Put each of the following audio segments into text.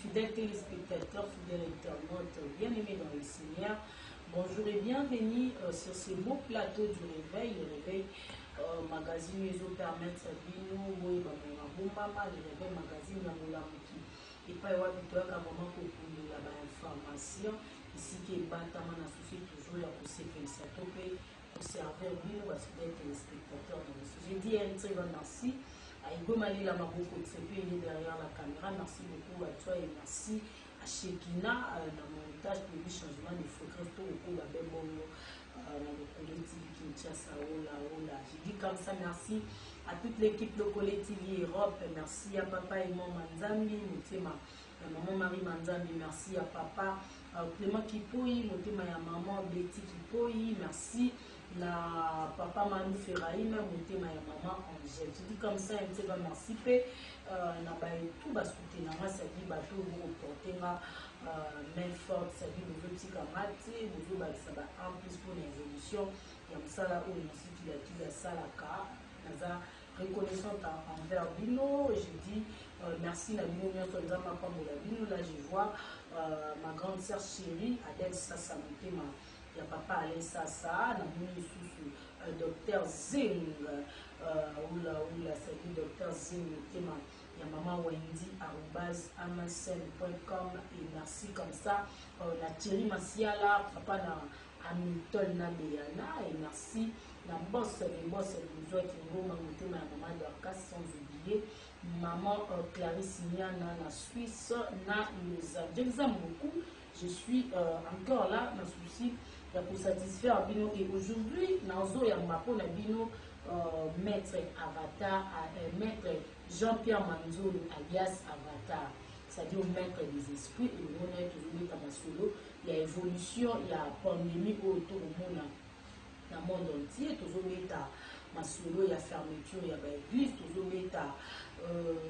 fidèles téléspectateurs, fidèles internautes, bien-aimés dans le Seigneur, bonjour et bienvenue sur ce beau plateau du réveil. Le réveil magazine nous permettre de nous le réveil magazine et pas vraiment de l'information ici qui est bâtiment associé toujours à sécuriser pour servir nous fidèles téléspectateurs. J'ai dit un très grand merci. Aïgomali la Maboko Tsepe, il est derrière la caméra. Merci beaucoup à toi et merci à Shekina dans le montage pour le changement de fréquence pour le coup dans le collectif Kinshasa. J'ai dit comme ça merci à toute l'équipe de collectif Europe. Merci à papa et maman Manzambi, maman Marie Manzambi. Merci à papa Clément Kipoui, à maman Betty Kipoui. Merci na papa Manu Ferraïna, motema ya maman Angèle. Je dis comme ça, un petit peu merci. Na tout va soutenir, ça dit bateau vous porter main forte, ça dit nouveau petit camarade, nouveau ça va en plus pour l'évolution. Il y a ça là où il y a ça là car naza reconnaissante envers Bino. Je dis merci na Bino, merci à ma femme la Bino. Là je vois ma grande sœur chérie Adèle Sassa motema. Il y a papa Alain Sassa, docteur Zing, ça dit docteur Zing, il y a maman Wendy, @amasen.com, et merci comme ça, la Thierry Massiala, papa na Hamilton Nabeyana, et merci la boss, les boss, les autres, maman Dorcas, sans oublier, maman Clarisse Niana, na Suisse, na Lausanne. Je vous aime beaucoup, je suis encore là, dans ce souci. Pour satisfaire Bino et aujourd'hui Nazo ya Mapo na Bino maître Avatar maître Jean-Pierre Manzolo alias Avatar, c'est-à-dire maître des esprits et le monde est toujours dans ma solo. Il y a évolution, il y a pandémie autour du monde dans le monde entier, toujours l'état ma solo, il y a fermeture, il y a église, toujours l'état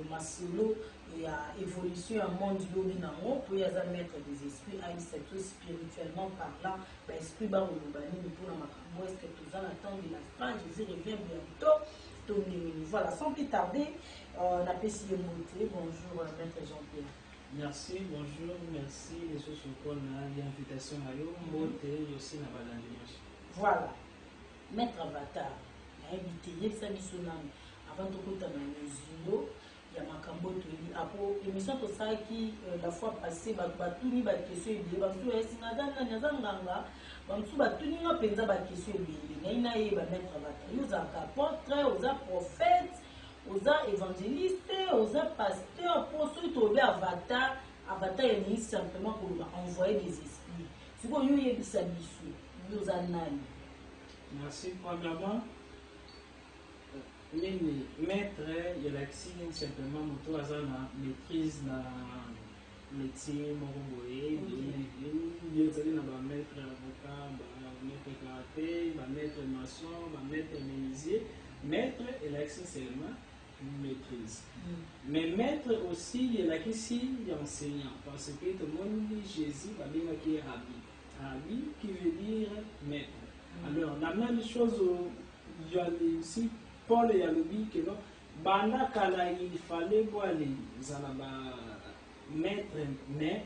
ma solo, il y a évolution, il y a monde du lobby pour y avoir maître des esprits, à une certaine spirituellement parlant, l'esprit va au lobani, mais pour la macambo, est-ce que tout ça attend de la fin, Jésus revient bientôt. Voilà, sans plus tarder, on a essayé de monter. Bonjour, maître Jean-Pierre. Merci, bonjour, merci, les choses pour l'invitation à vous, monter aussi dans la balance. Voilà, maître Avatar, invité, il y a ça, avant de côté dans il y a Makambo Toli. Après l'émission pour ça qui la fois passée, Batuni va question et bien, Batou est Sinadana, Nazanganga, Batou Batuni n'a pas de question et bien, il y a maître Avatar. Ils ont portrait, aux prophètes, aux évangélistes, aux pasteurs, pour ceux qui ont Avatar. Avatar est simplement pour envoyer des esprits. Si vous avez des habitudes, nous en merci. Premièrement, les maîtres, il y a l'accès simplement moto à la maîtrise de métier, il y a maître avocat, maître karaté, maître maçon, maître menuisier. Maître, il y a l'accès seulement une maîtrise. Mais maître aussi, il y a l'accès enseignant. Parce que tout le monde dit Jésus, qui est rabbi. Rabbi qui veut dire maître. Alors, la même chose, il y a aussi Paul et Yalobi que non, banda kala il fallait voir les maître, mais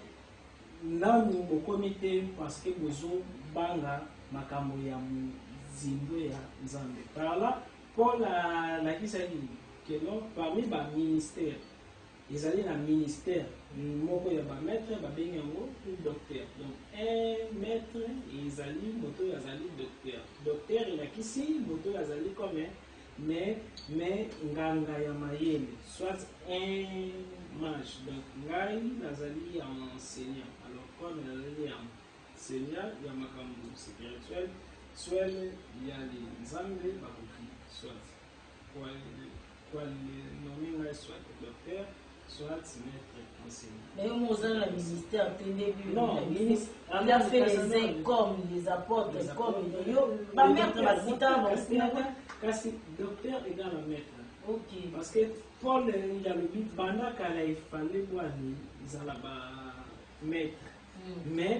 là nous au comité parce que nous banga makambo ya mzindo ya Nzambe. Par là, Paul a qui s'est dit que non, parmi les ministères, ils allaient dans le ministère, moko ya ba maître, ba benyango docteur. Donc un maître, ils allaient moto ya zali docteur. Docteur il a qui si moto ya zali comme mais nganga ya mayele soit un mage donc ngai nazali enseignant. Alors comme nazali enseignant il y a makambo spirituel soit il y a les Nzambe bakoki soit quoi nommer ngai soit docteur soit maître enseignant. Mais on a le ministère, non, il a fait les uns comme les apôtres, comme ma mère qui va citer docteur égale maître. Ok. Parce que Paul, il y a le but, il fallait voir les maître. Mais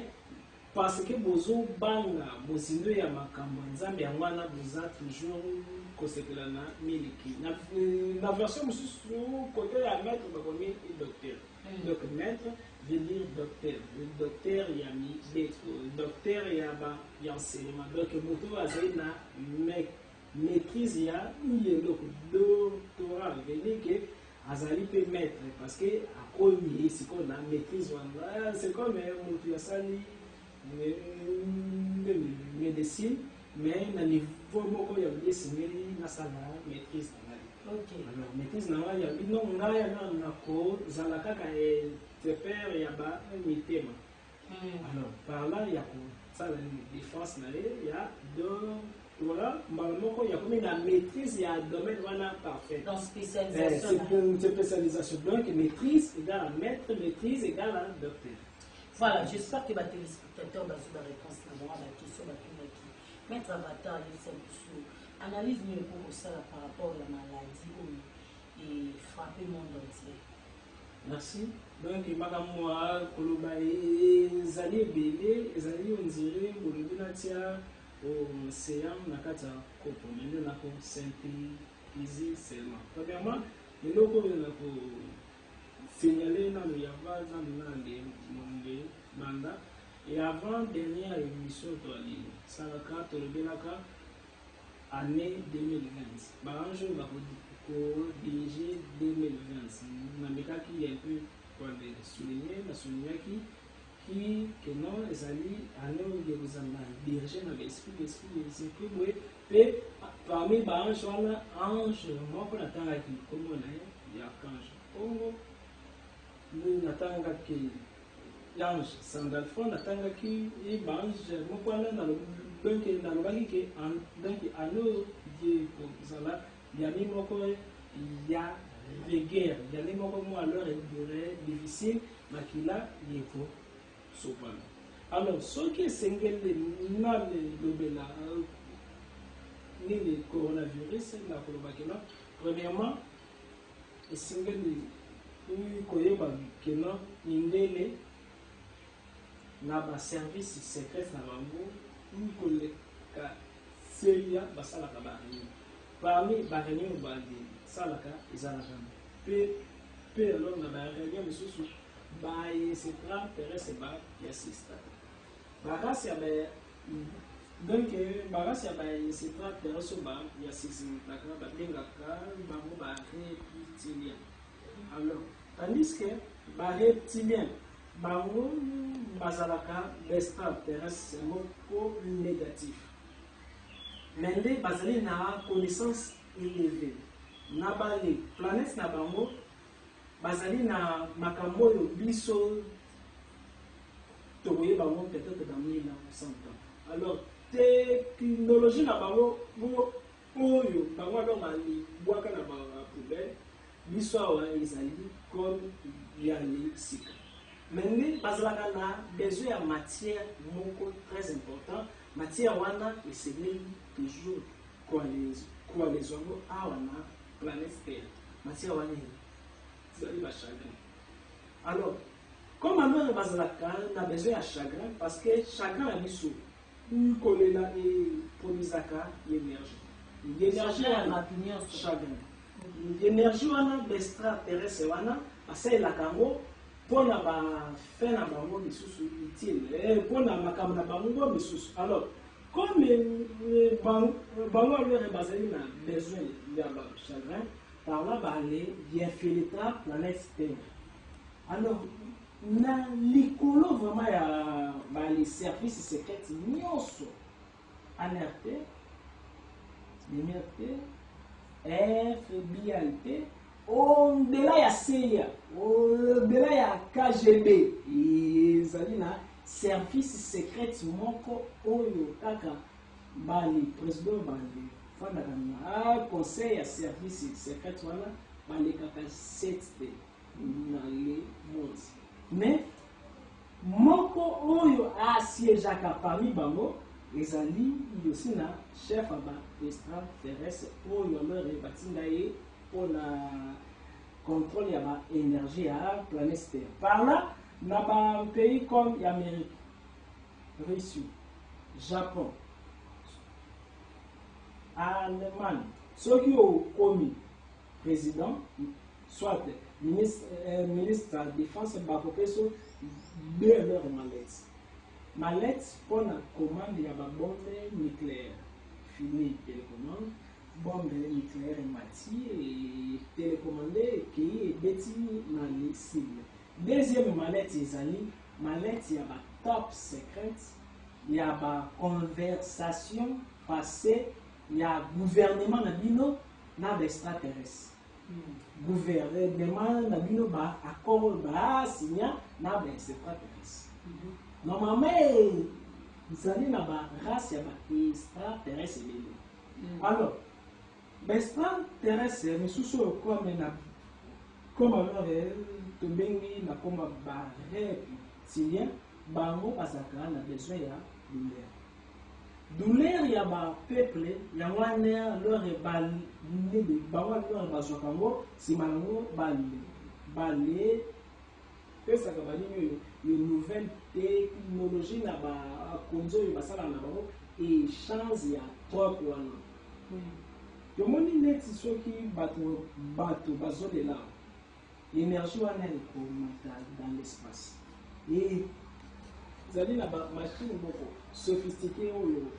parce que bozo banga, bozino ya makambo, nzambe yangwana boza toujours kosekelana miliki. Na version mususu côté ya maître bakomi docteur. Donc maître veut dire docteur. Le docteur il y a mis d'être. Le docteur il y a enseignement. Donc moto azali na maîtrise il y a le doctorat veut dire que azali peut maître parce que à quoi c'est qu'on a maîtrise c'est comme moto asali médecine mais na niveau moko ya lesengeli na sala maîtrise na Ok. alors maîtrise na ngai ya bino ngai na kozala kaka interprète ya ba mitema alors par là ya kosala défense na ye ya doctorat mbala moko ya komi na maîtrise ya domaine wana parfait Dans spécialisation. c'est spécialisation donc maîtrise égale à maître maîtrise égale à docteur. Voilà, j'espère que les téléspectateurs ont la réponse à la question. Maître Avatar, analyse mieux pour ça par rapport à la maladie et frapper le monde entier. Merci. Donc, moi, Koloba ezali ebele, ezali on dirait bolobi natia au séant nakata kopo, mais na ko synthétiser seulement. Premièrement, le logo na ko signaler na le yava na le banda et avant dernière émission de l'île, ça la carte le année 2020. Baranjo va diriger 2020. Nameka qui est un peu pour le souligner qui que non les alliés année où vous avez dirigé dans l'esprit et parmi Baranjo là ange moi pour attendre qui comme on a archange Congo nous n'attendons que l'ange Sandalphon n'attend qui et bange moi dans le donc nalobaki ke donc ano die ko zala yami moko ya rigueur yami moko mo alors durée difficile makila yeko sopana alors ce qui est single na le bela ni le coronavirus la kolobaki na premièrement le single ni koyeba kena indele na ba service secret na bango koleka seria basalaka baréunion parmi baréunion bandi salaka ezalaka pe alors na baréunion mosusu bayesetra terese bayasista bakasi ya donc bakasi ya bayesetra terese bayasisitaka babengaka bango bareptilien alors tandis que bareptilien bango bazalaka l'extraterrestre moko négatif mais nde bazali na connaissance élevée na bale planète na bango bazali na makambo oyo biso tokoyeba bango peut-être dans 1900 ans alors technologie na bango oyo bango alors balibwaka na bapoubele biso awa ezali comme yali sika. Mais bazalaka na besoin ya matière moko très important matière wana esengeli toujours koalezwa yango awa na planète terre matière wana ezali bachagrin alors comme alors bazalaka na besoin ya chagrin parce que chagrin ya biso kolela eproduisaka énergie wana chagrin énergie wana extraterrestre wana basalelaka yango pona ba fait na bango misusu utile pona makambo na bango misusu alors comme bango alors bazali na besoin ya ba chagrin par là balé bien filtra planète terre alors na likolo vraiment ya ba les services secrets nyonso ANRT MRT FBI au-delà ya CIA, au-delà ya KGB, ezali na service secret moko oyo kaka bali président bali fanda na conseil ya service secret wana bali kaka 7 na le monde. Mais moko oyo asiégeaka parmi bango ezali aussi na chef aba extraterrestre oyo alors batinda ye pour la contrôle de l'énergie à la planète Terre. Par là, dans un pays comme l'Amérique, Russie, Japon, Allemagne, ceux qui ont commis président, soit ministre de la Défense bakopeso 2 heures mallette pour la commande il y a une bombe nucléaire fini télécommande bombe nucléaire mati et télécommandé qui est bêti dans les cibles. Deuxième mallette ezali mallette il y a une top secret, il y a une conversation passée, il y a gouvernement na bino na extraterrestre. Gouvernement na bino ba accord ba signa na extraterrestre. Normalement ezali na ba race ya ba extraterrestre ebele. Alors extraterrestre misusu comme alors tobengi na koma ba reptilien bango bazaka na besoin ya douleur ya ba peuple ya wana leur bal ne bango leur bazokango simango balé pesa ka bali une nouvelle technologie na ba konzo yo basala na bango et chance ya trop wana tomoni neti soki bato bazolela l'énergie wana ekomata dans l'espace et zali na ba machine moko sophistiqué oyo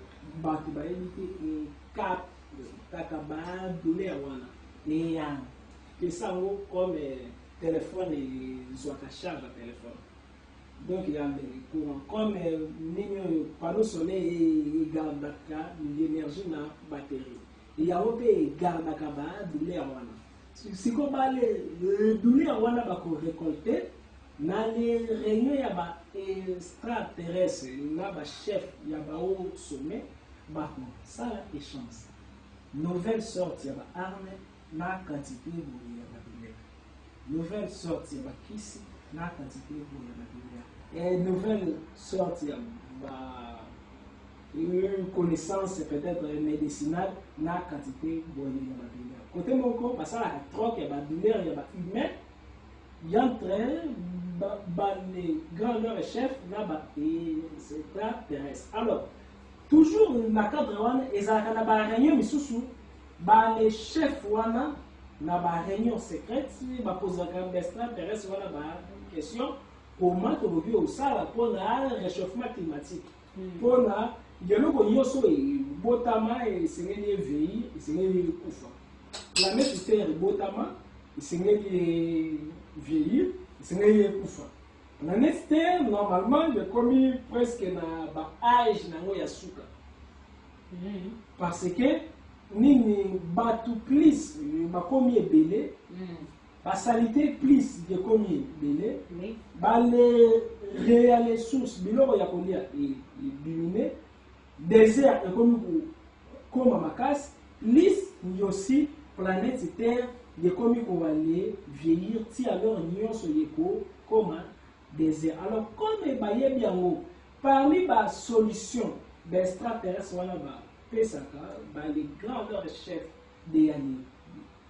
bato bayebi te cap taka ba douleur wana et pesa yango comme téléphone ezwaka charge ya téléphone donc il y a courant comme nini oyo panneau soleil egardaka l'énergie na batterie yango mpe egardaka ba douleur wana siko bale douleur wana bakorécolte na les réunions ya ba extraterrestre na ba chef ya ba haut sommet bakosala échange nouvelle sorte ya ba arme na quantité boye ya badouleur nouvelle sorte ya bakisi na quantité boye ya badouleur et nouvelle sorte ya ba une connaissance peut-être médicinale na quantité boye ya badouleur côté moko basalaka troc ya badouleur ya bahumain yantre les grandeurs chefs na ba extraterrestre. Alors toujours na cadre wana ezalaka na ba réunion misusu ba les chefs wana na ba réunion secrète bakozaka ba extraterrestre wana ba question comment tolobi osala mpona réchauffement climatique mpona eloko nyonso ebotama esengeli evei esengeli kufa planète terre ebotama esengeli vieillir esengeli kufa planète terre normalement ekomi presque na ba âge nango ya suka parce que nini bato plus bakomi ebele basalite plus ekomi ebele bale ressources biloko ya kolia ebimine désert ekomi kokoma makasi plus yosi planète terre ekomi kobale vieillir ti alors nyonso yekokoma désert. Alors comme bayebi yango parmi ba solution d'extraterrestre wana bapesaka les grandeurs chefs de yani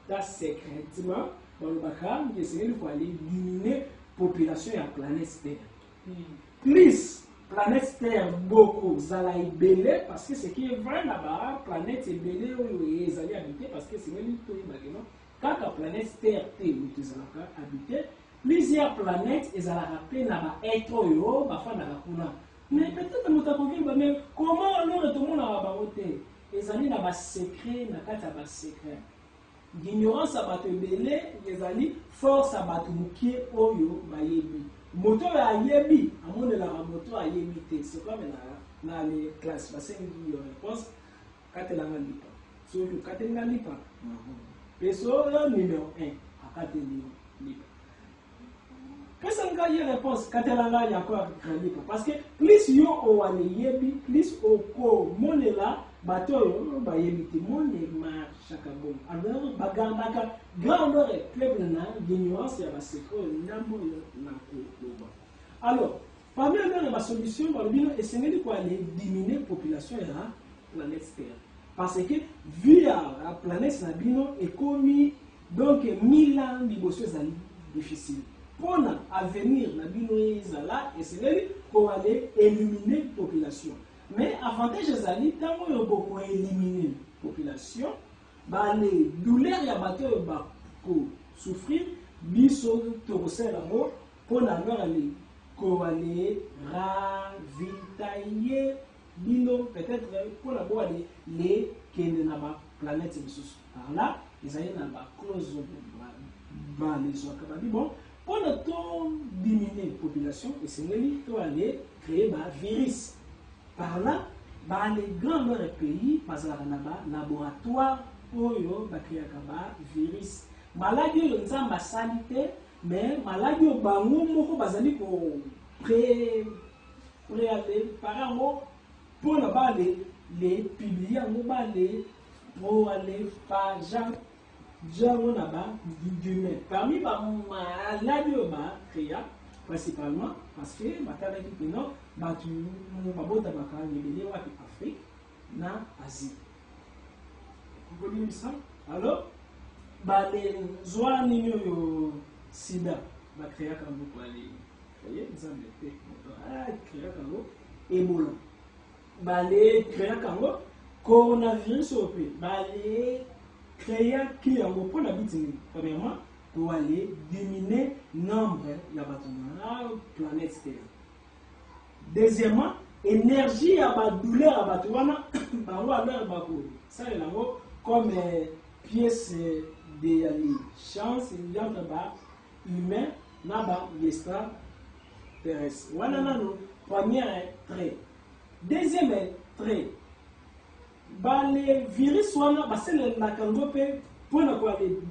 da secrètement balobaka esengeli koale éliminer population ya planète terre plus planète terre beaucoup zala ebele parce que ce qui est vrai na ba planète ebele oyo ezali habité parce que esengeli toyebakeno kaka planète terre te moto ezalaka habité plusieurs planètes ezalaka mpe na baêtre oyo bafandaka kuna mais peut-être moto akokiba mais comment alors tomonaka bango te ezali na basekret na kati ya basekret l'ignorance ya bato ebele ezali force ya bato mokie oyo bayebi moto oyo ayebi amonelaka moto ayebi te c'est comme na les classes basengi yo réponse katelanga lipa soki okatelinga lipa peso oyo numéro 1 akateli lipa pesa nga ye réponse katelanga yako lipa parce que plus yo owane yebi plus okomonela bato oyo bayebi te monema chaka bon alors bagambaka grandeur peuple na l'ignorance ya baseko ndambo na koloba. Alors parmi les solutions balobino esengeli ko aller diminuer population ya planète terre parce que vu la planète na bino ekomi donc 1000 ans liboso ezali difficile pona avenir na bino ezala esengeli ko aller éliminer population. Mais avantage ezali tango yo boko éliminer population ba les douleurs ya bato ba ko souffrir biso tokosala yango mpona nani koale ravitailler bino peut-être mpona boale le kende na baplanète misusu par là ezali na baclause balezwaka babi bon mpona to diminuer population esengeli toale créer bavirus par là les grands leurs pays bazalaka na balaboratoire oyo bakreaka bavirus maladi oyo nzambe asali te mais maladi oyo bango moko bazali kopréale par yango mpona bale publie yango bale poale pa jango na bahumain parmi bamaladi oyo bakrea principalement parce que batalaki peno bato babotamaka ebele wapi Afrique na Asie kolimisa alors balezwa nini oyo sida bakreaka yango poale oye nzambe te kreaka yango ebola bale kreaka yango coronavirus oyo mpe bale créaki yango mpona bitini premièrement pour aller diminuer nombre ya bato na planète Terre. Deuxièmement, énergie ya ba douleur ya bato wana bango alors bako ça est là-haut comme pièce de chance entre ba humain na ba extra terrestre. Wana nano premier trait. Deuxième trait. Ba les virus wana ba sele na kango pe pour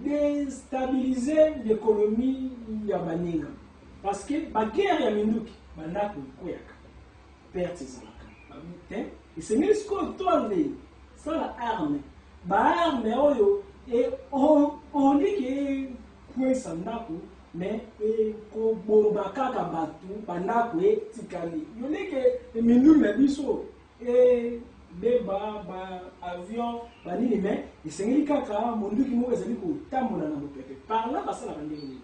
déstabiliser l'économie ya baninga parce que la guerre ya minduki bandako koyaka perte ezalaka te esengeli sikoyo toale sala arme baarme oyo oliki ekwesa ndako mais ekobomba kaka bato bandako etikali yoliki minduki na biso beba avion banini mais esengeli kaka monduki moko ezali kotambola na mopepe par là basalaka ndenge nini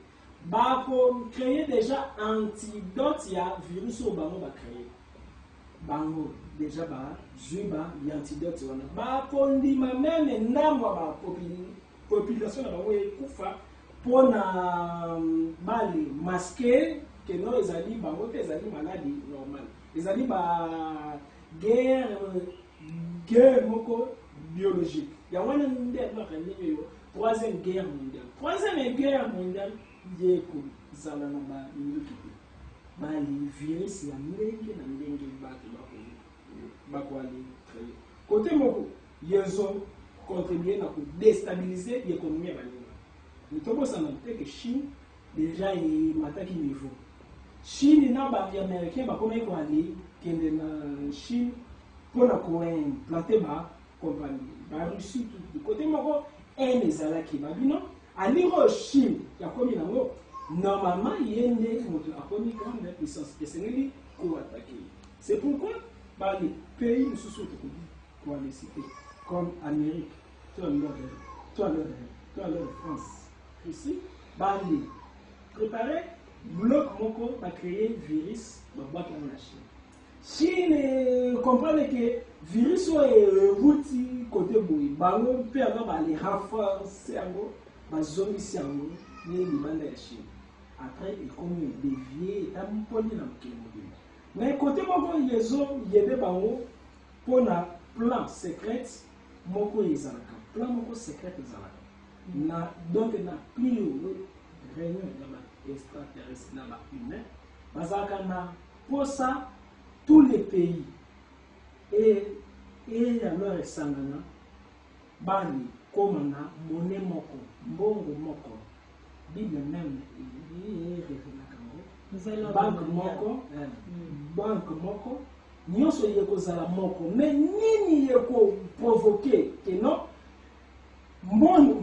bakocreye déjà antidote ya virus oyo bango bacreye bango déjà bazwi ya antidote wana bakondima meme ndambo ya bapopulation na bango ekufa mpona bale maske keno ezali bango te ezali maladi normal ezali guerre moko biologique. Il y a une troisième guerre mondiale. Troisième guerre mondiale, il y a les virus, il y a côté moko, ils ont contribué à déstabiliser l'économie. Nous avons dit que Chine, déjà, il m'a attaqué niveau. Chine, les Américains, ils ont dit que Chine, pour implanter ma compagnie, la Russie, tout du côté moko, et les alaki babino, à l'Hiroshima, il y a combien d'années? Normalement, il y a une grande puissance, et c'est lui qui va attaquer. C'est pourquoi les pays ne se sont pas les citer, comme Amérique, toi France, ici, les préparer, bloc moko, va créer virus, va battre la Chine. Chine comprend que virus est routi côté boui, bango peut avoir les renforcer ango, bazongi siango, ni libanda ya Chine. Après il comme dévier, tam poli na mkemo. Mais côté moko yezo yebe bango pour na plan secret moko ezalaka. Plan moko secret ezalaka. Na donc na plus réunion na extraterrestre na ba humain, bazaka na pour ça tous les pays et alors sangana bani comme na monnaie moko mbongo moko bible même banque moko nyonso yeko zala moko mais nini yeko provoquer que non monde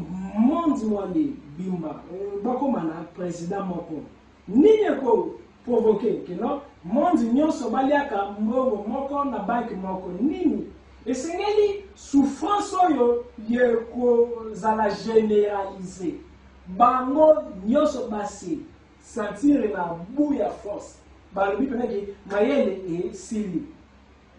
mwande bimba bako mana président moko nini yeko provoquer que non monde nyonso baliaka mbongo moko na banque moko nini esengeli souffrance oyo yeko zala généraliser bango nyonso basi sentir na bout ya force balobi penaki mayele esili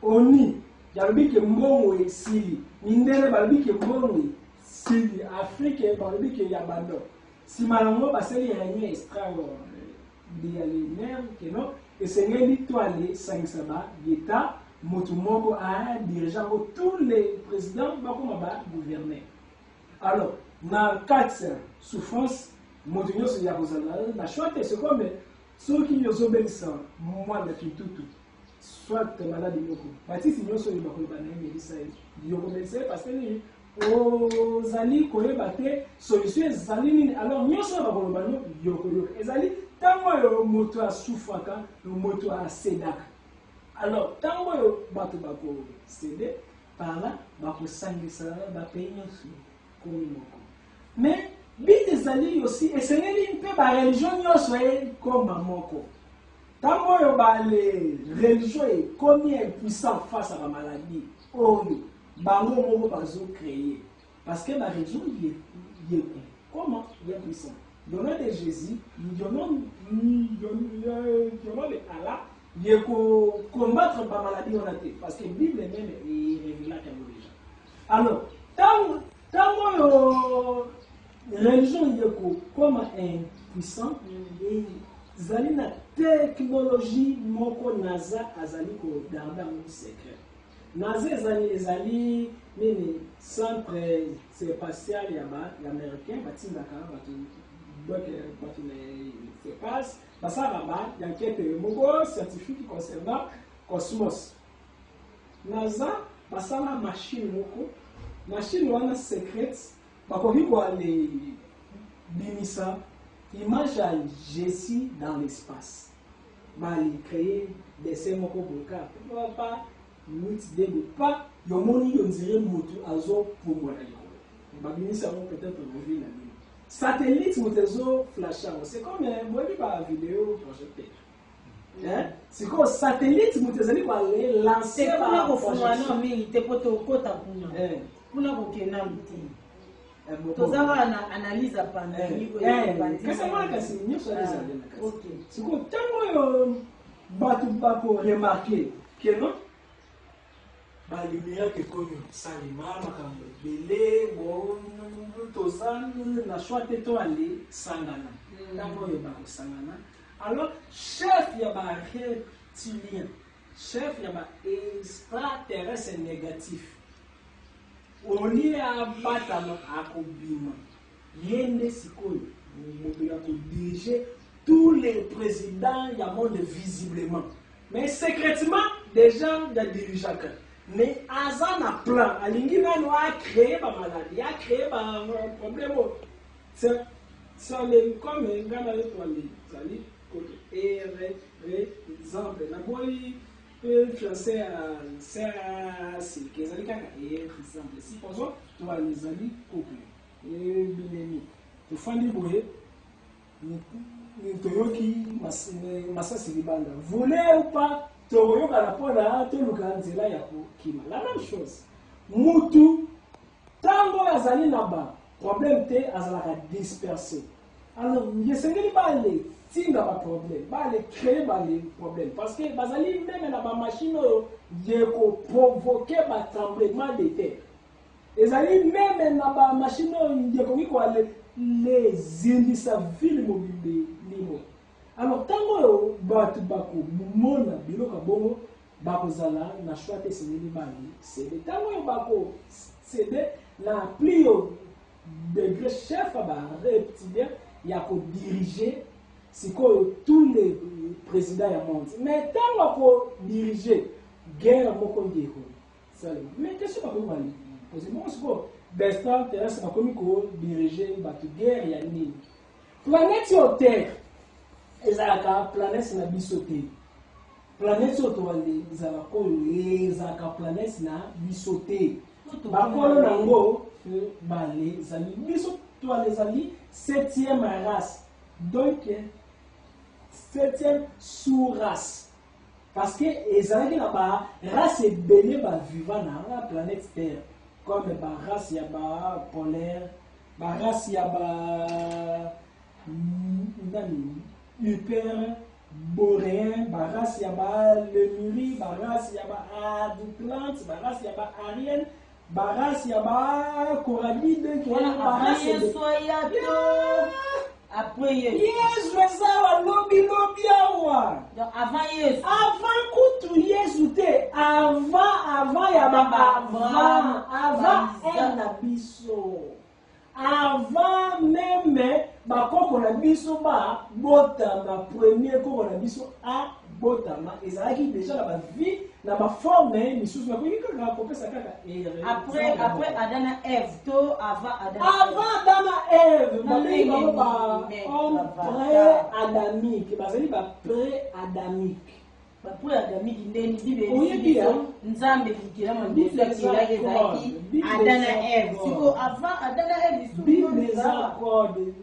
oni yalobi ke mbongo esili mindele balobi ke mbongo esili Afrique balobi ke ya bando si malango basali réunion extraordinaire que non esengeli to aller sangisa ba l'État motu moko a dirigeant tous les présidents bakoma ba gouverner. Alors na quatre souffrance motu nyonso ya kozala na choix c'est comme ceux qui nyonso belisa moi na kitutu soit malade yoko batisi nyonso yo bakoloba na melisa yoko belisa parce que ozali koyeba te solution ezali nini. Alors nyonso bakoloba no yoko ezali tango yo moto asufaka moto asedaka. Alors tango yo bato bako céder par là bakosangisa bapays nyonso komi moko. Mais bit ezali aussi esengeli mpe bareligion nyonso ekoma moko. Tango yo bale religion ekomi impuissant face à la maladie oyo bango moko bazo créer parce que la religion y est comment il est puissant. Dans le nom de Jésus, dans le nom de Allah, il faut combattre la maladie on a été parce que la Bible même est révélée à nous déjà. Alors, tant la religion est comme impuissant et zali na technologie moko naza azali ko garder un secret. Naza ezali nini centre spatial ya américain batindaka batu donc batu ne se passe basara ba d'enquête moko scientifique concernant cosmos. Naza basala machine wana secrète bakoki ko ale bimisa image à Jésus dans l'espace. Il créer des scènes moko boka pas nuit de pas yo moni yo nzire motu azo pour moi là yo ça peut-être ouvrir la nuit satellite motezo flashant c'est comme moi bi ba vidéo projecteur hein c'est comme satellite motezali ko aller lancer par projection non mais te poto kota kuna kuna ko kena mti tozala na analyse pandémie ko qu'est-ce que c'est mieux sur les années OK c'est comme tango yo batu bako remarquer que non ba lumière que konyo salima makambo belé bon tozana na choix te to aller sangana tango yo ba sangana. Alors chef ya ba reptilien chef ya ba extraterrestre négatif oni abatama akobima yende sikoyo moto ya ko diriger tous les présidents ya monde visiblement mais secrètement déjà da dirigeaka. Mais Azan a plan, Alingi a créé ma maladie, a créé un problème. C'est comme un gars dans l'étoile, exemple, la boy peut chancer à c'est que ça exemple. Si par exemple, toi les amis couple, et binemi, tu fais du bruit, Toyoki, Massa Sibanda, voulez ou pas? La même chose. Moutou, tango azali naba, problème te azalaka dispersé. Alors, je sais que pas les tinga pas problème, pas les créer pas les problèmes parce que bazali même na ba machine yeko provoquer ba tremblement de terre. Ezali même na ba machine yeko ko les indisa ville mobile limo. Alors, tango batu bako mona biloka bongo bako zala na choix te seneli bali c'est de tango bako c'est de la plus degré chef ba reptilien ya ko diriger siko tous les présidents du monde mais tango ko diriger guerre moko ndeko ça mais qu'est-ce que bako bali parce que moi siko destin terrestre bako ko diriger batu guerre ya nini planète sur terre ezalaka planète na biso te planète oyo towale ezalaka oyo ezalaka planète na biso te bakolo nango bale ezali biso towale ezali 7e race donc 7e sous-race parce que ezalaki na ba race ebele bavivant na la planète terre comme ba race ya ba polaire ba race ya ba nani hyper boréen, baras yaba lemuri, baras yaba aduplante, baras yaba arienne, baras yaba corallide, baras Après Yesu. Yesu eza lobi awa. Donc avant Yesu. Avant kutu Yesu te, avant ya avant na biso. Avant même bakoko na biso ba botama premier koko na biso a botama ezalaki déjà na ba vie na ba forme misusu na koyika na kopesa kaka après Adam et Ève to avant Adam et Ève ba pré-adamique bazali ba pré-adamique après adamique ndeni bibe nzambe kikira mabisa kila ezalaki Adam et Ève siko avant Adam et Ève siko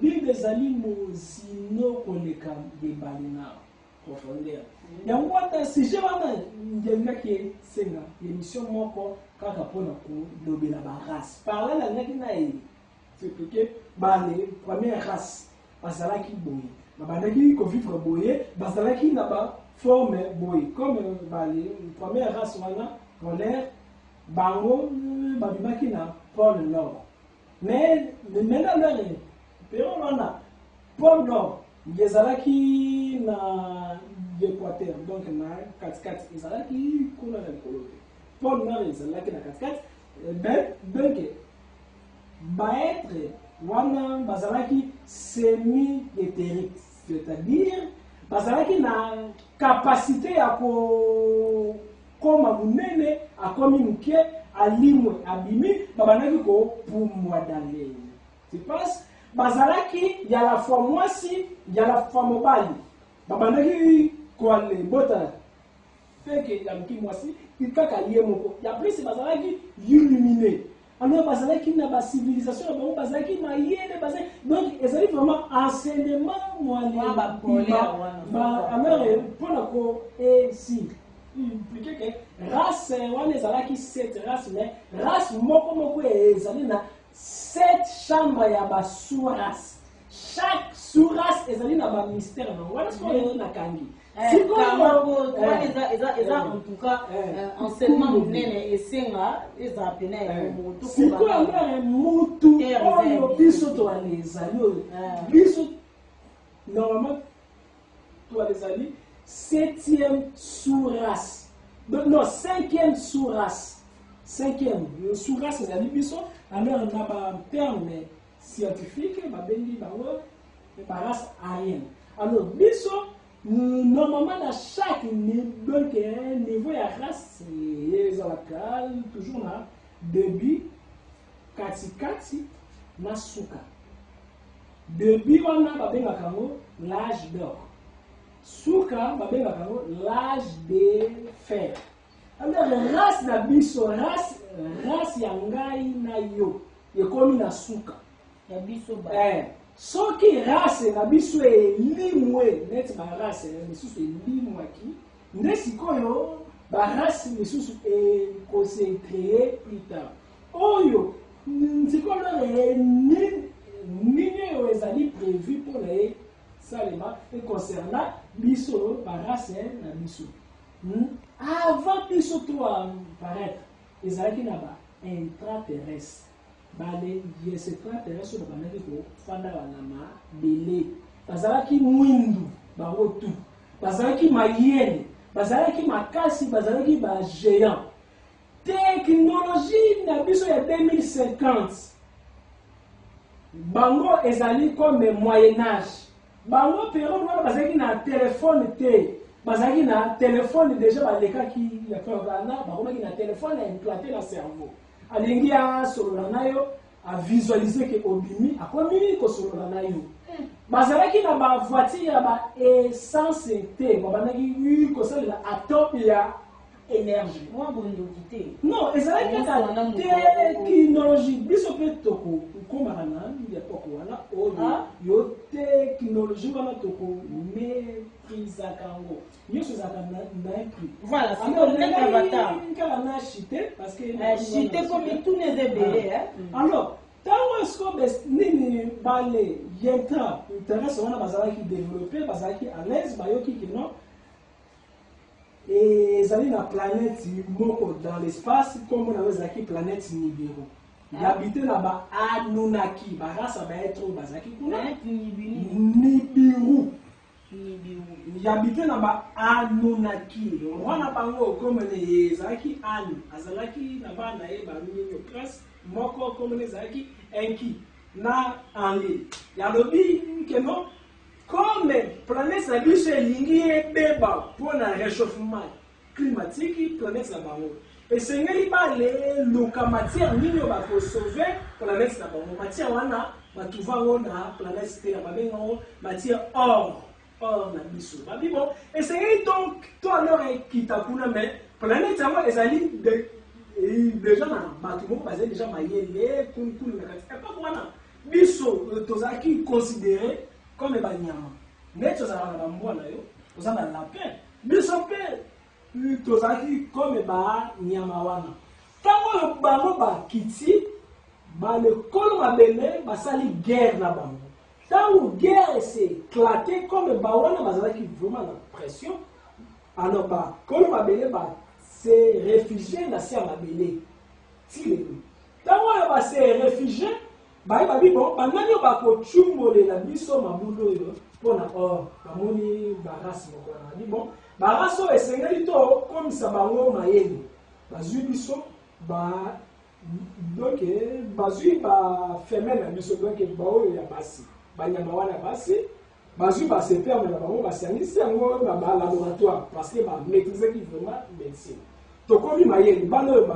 Bible ezali mozino koleka debalina profondeur yango ata sujet wana ngemaki senga émission moko kaka mpona kolobela barace parla nangaki na ye c'est que bale première race bazalaki boye babandaki kovivre boye bazalaki na baforme boye comme bale première race wana polaire bango babimaki na pôle nord mais maintenant leur période wana pôle nord ezalaki na l'équateur donc na katikati ezalaki kuna na likolo te pôle nord ezalaki na katikati donc baêtre wana bazalaki semi-éthérique c'est-à-dire bazalaki na capacité ya kokoma munene akomi muke alimwe abimi babandaki kopumwa daleni c'est parce bazalaki ya la fois mwasi ya la fois mobali babandaki koale bota feke ya mki mwasi kaka ye moko ya plus bazalaki illuminé alors bazalaki na ba civilisation na bango bazalaki mayele bazalaki donc ezali vraiment enseignement mwali alors mpona ko si impliqué que race wana ezalaki 7 race mais race moko ezali na 7 chambres ya ba sous-race. Chaque sous-race ezali na ba mystère na wana sikoyo na kangi. En tout cas enseignement munene esenga eza pena ya moto sikoyo ngare mutu oyo biso to alezali biso normalement to alezali 7e sous-race. Non, 5e sous-race. 5e sous-race ezali biso alors na ba terme scientifique babengi bango ba race aérienne. Alors biso normalement dans chaque niveau ya race ezalaka toujours na début katikati na suka. Début wana babengaka yango l'âge d'or. Suka babengaka yango l'âge de fer. Alors race na biso race ya ngai na yo ekomi na suka ya biso ba soki race na biso elimwe neti ba race misusu elimwaki nde sikoyo ba race misusu ekose créer plus tard oyo sikoyo nini oyo ezali prévu mpona ye salema concernant biso ba race na biso avant biso to apparaître ezalaki na ba intraterrestre bale yes extraterrestre na banaki kofanda na mabele bazalaki mwindu bango tu bazalaki mayele bazalaki makasi bazalaki ba géant technologie na biso ya 2050 bango ezali comme moyen âge bango période wana bazalaki na téléphone te bazalaki na téléphone déjà balekaki ya kobana bakomaki na téléphone ya implanté na cerveau alingi asolola na yo avisualiser ke obimi akomi kosolola na yo bazalaki na bavoiture ya ba essence te babandaki kosalela atome ya énergie non ezalaki kaka technologie biso mpe tokokomaka na époque wana oyo yo technologie wana tokoméprisaka yango nyonso ezalaka na prix voilà kala na chite parce que chite comme tout les ebele alors ntango esiko nini bale yenta interesse wana bazalaki développé bazalaki à l'aise bayoki kino ezali na planète moko dans l'espace comme na ezalaki planète Nibiru Il habitait là-bas Anunnaki. Barasa va être au Bazaki Kuna. Nibiru. Il habitait là-bas Anunnaki. On a parlé comme les Zaki Anu. Azalaki là-bas nae baruni classe. Moko comme les Zaki Enki. Na Anli. Il y a le dit que non. Comme planète Sabiche Lingi et Beba pour le réchauffement climatique, planète Sabango. Et ce n'est pas le matière qui va sauver la planète Sabango. Matière wana va trouver na planète Terre, matière or na biso. Babi bon. Et c'est donc toi alors qui t'a coulé mais planète Sabango les alliés déjà na bâtiment basé déjà maillé cool na kati. Et pas wana biso tozaki considéré comme banyama net tozala na bambwa na yo tozala na lapin biso mpe tozalaki comme banyama wana ntango oyo bango bakiti balekolo mabele basali guerre na bango ntango guerre ese éclaté comme bawana bazalaki vraiment na pression alors bakolo mabele base réfugie na se ya mabele ti lelo ntango oyo base réfugie babi bon banani bakochumbolela biso mabulu oyo mpona or bamoni barasi moko wana bon barasi oyo esengeli to komisa bango mayele bazwi biso donc bazwi bafemele na biso donc baoyo ya basi banyama wana ya basi bazwi baseperme na bango basiangisi yango na balaboratoire parce que bamaîtriseki vraiment médecine tokomi mayele bana oyo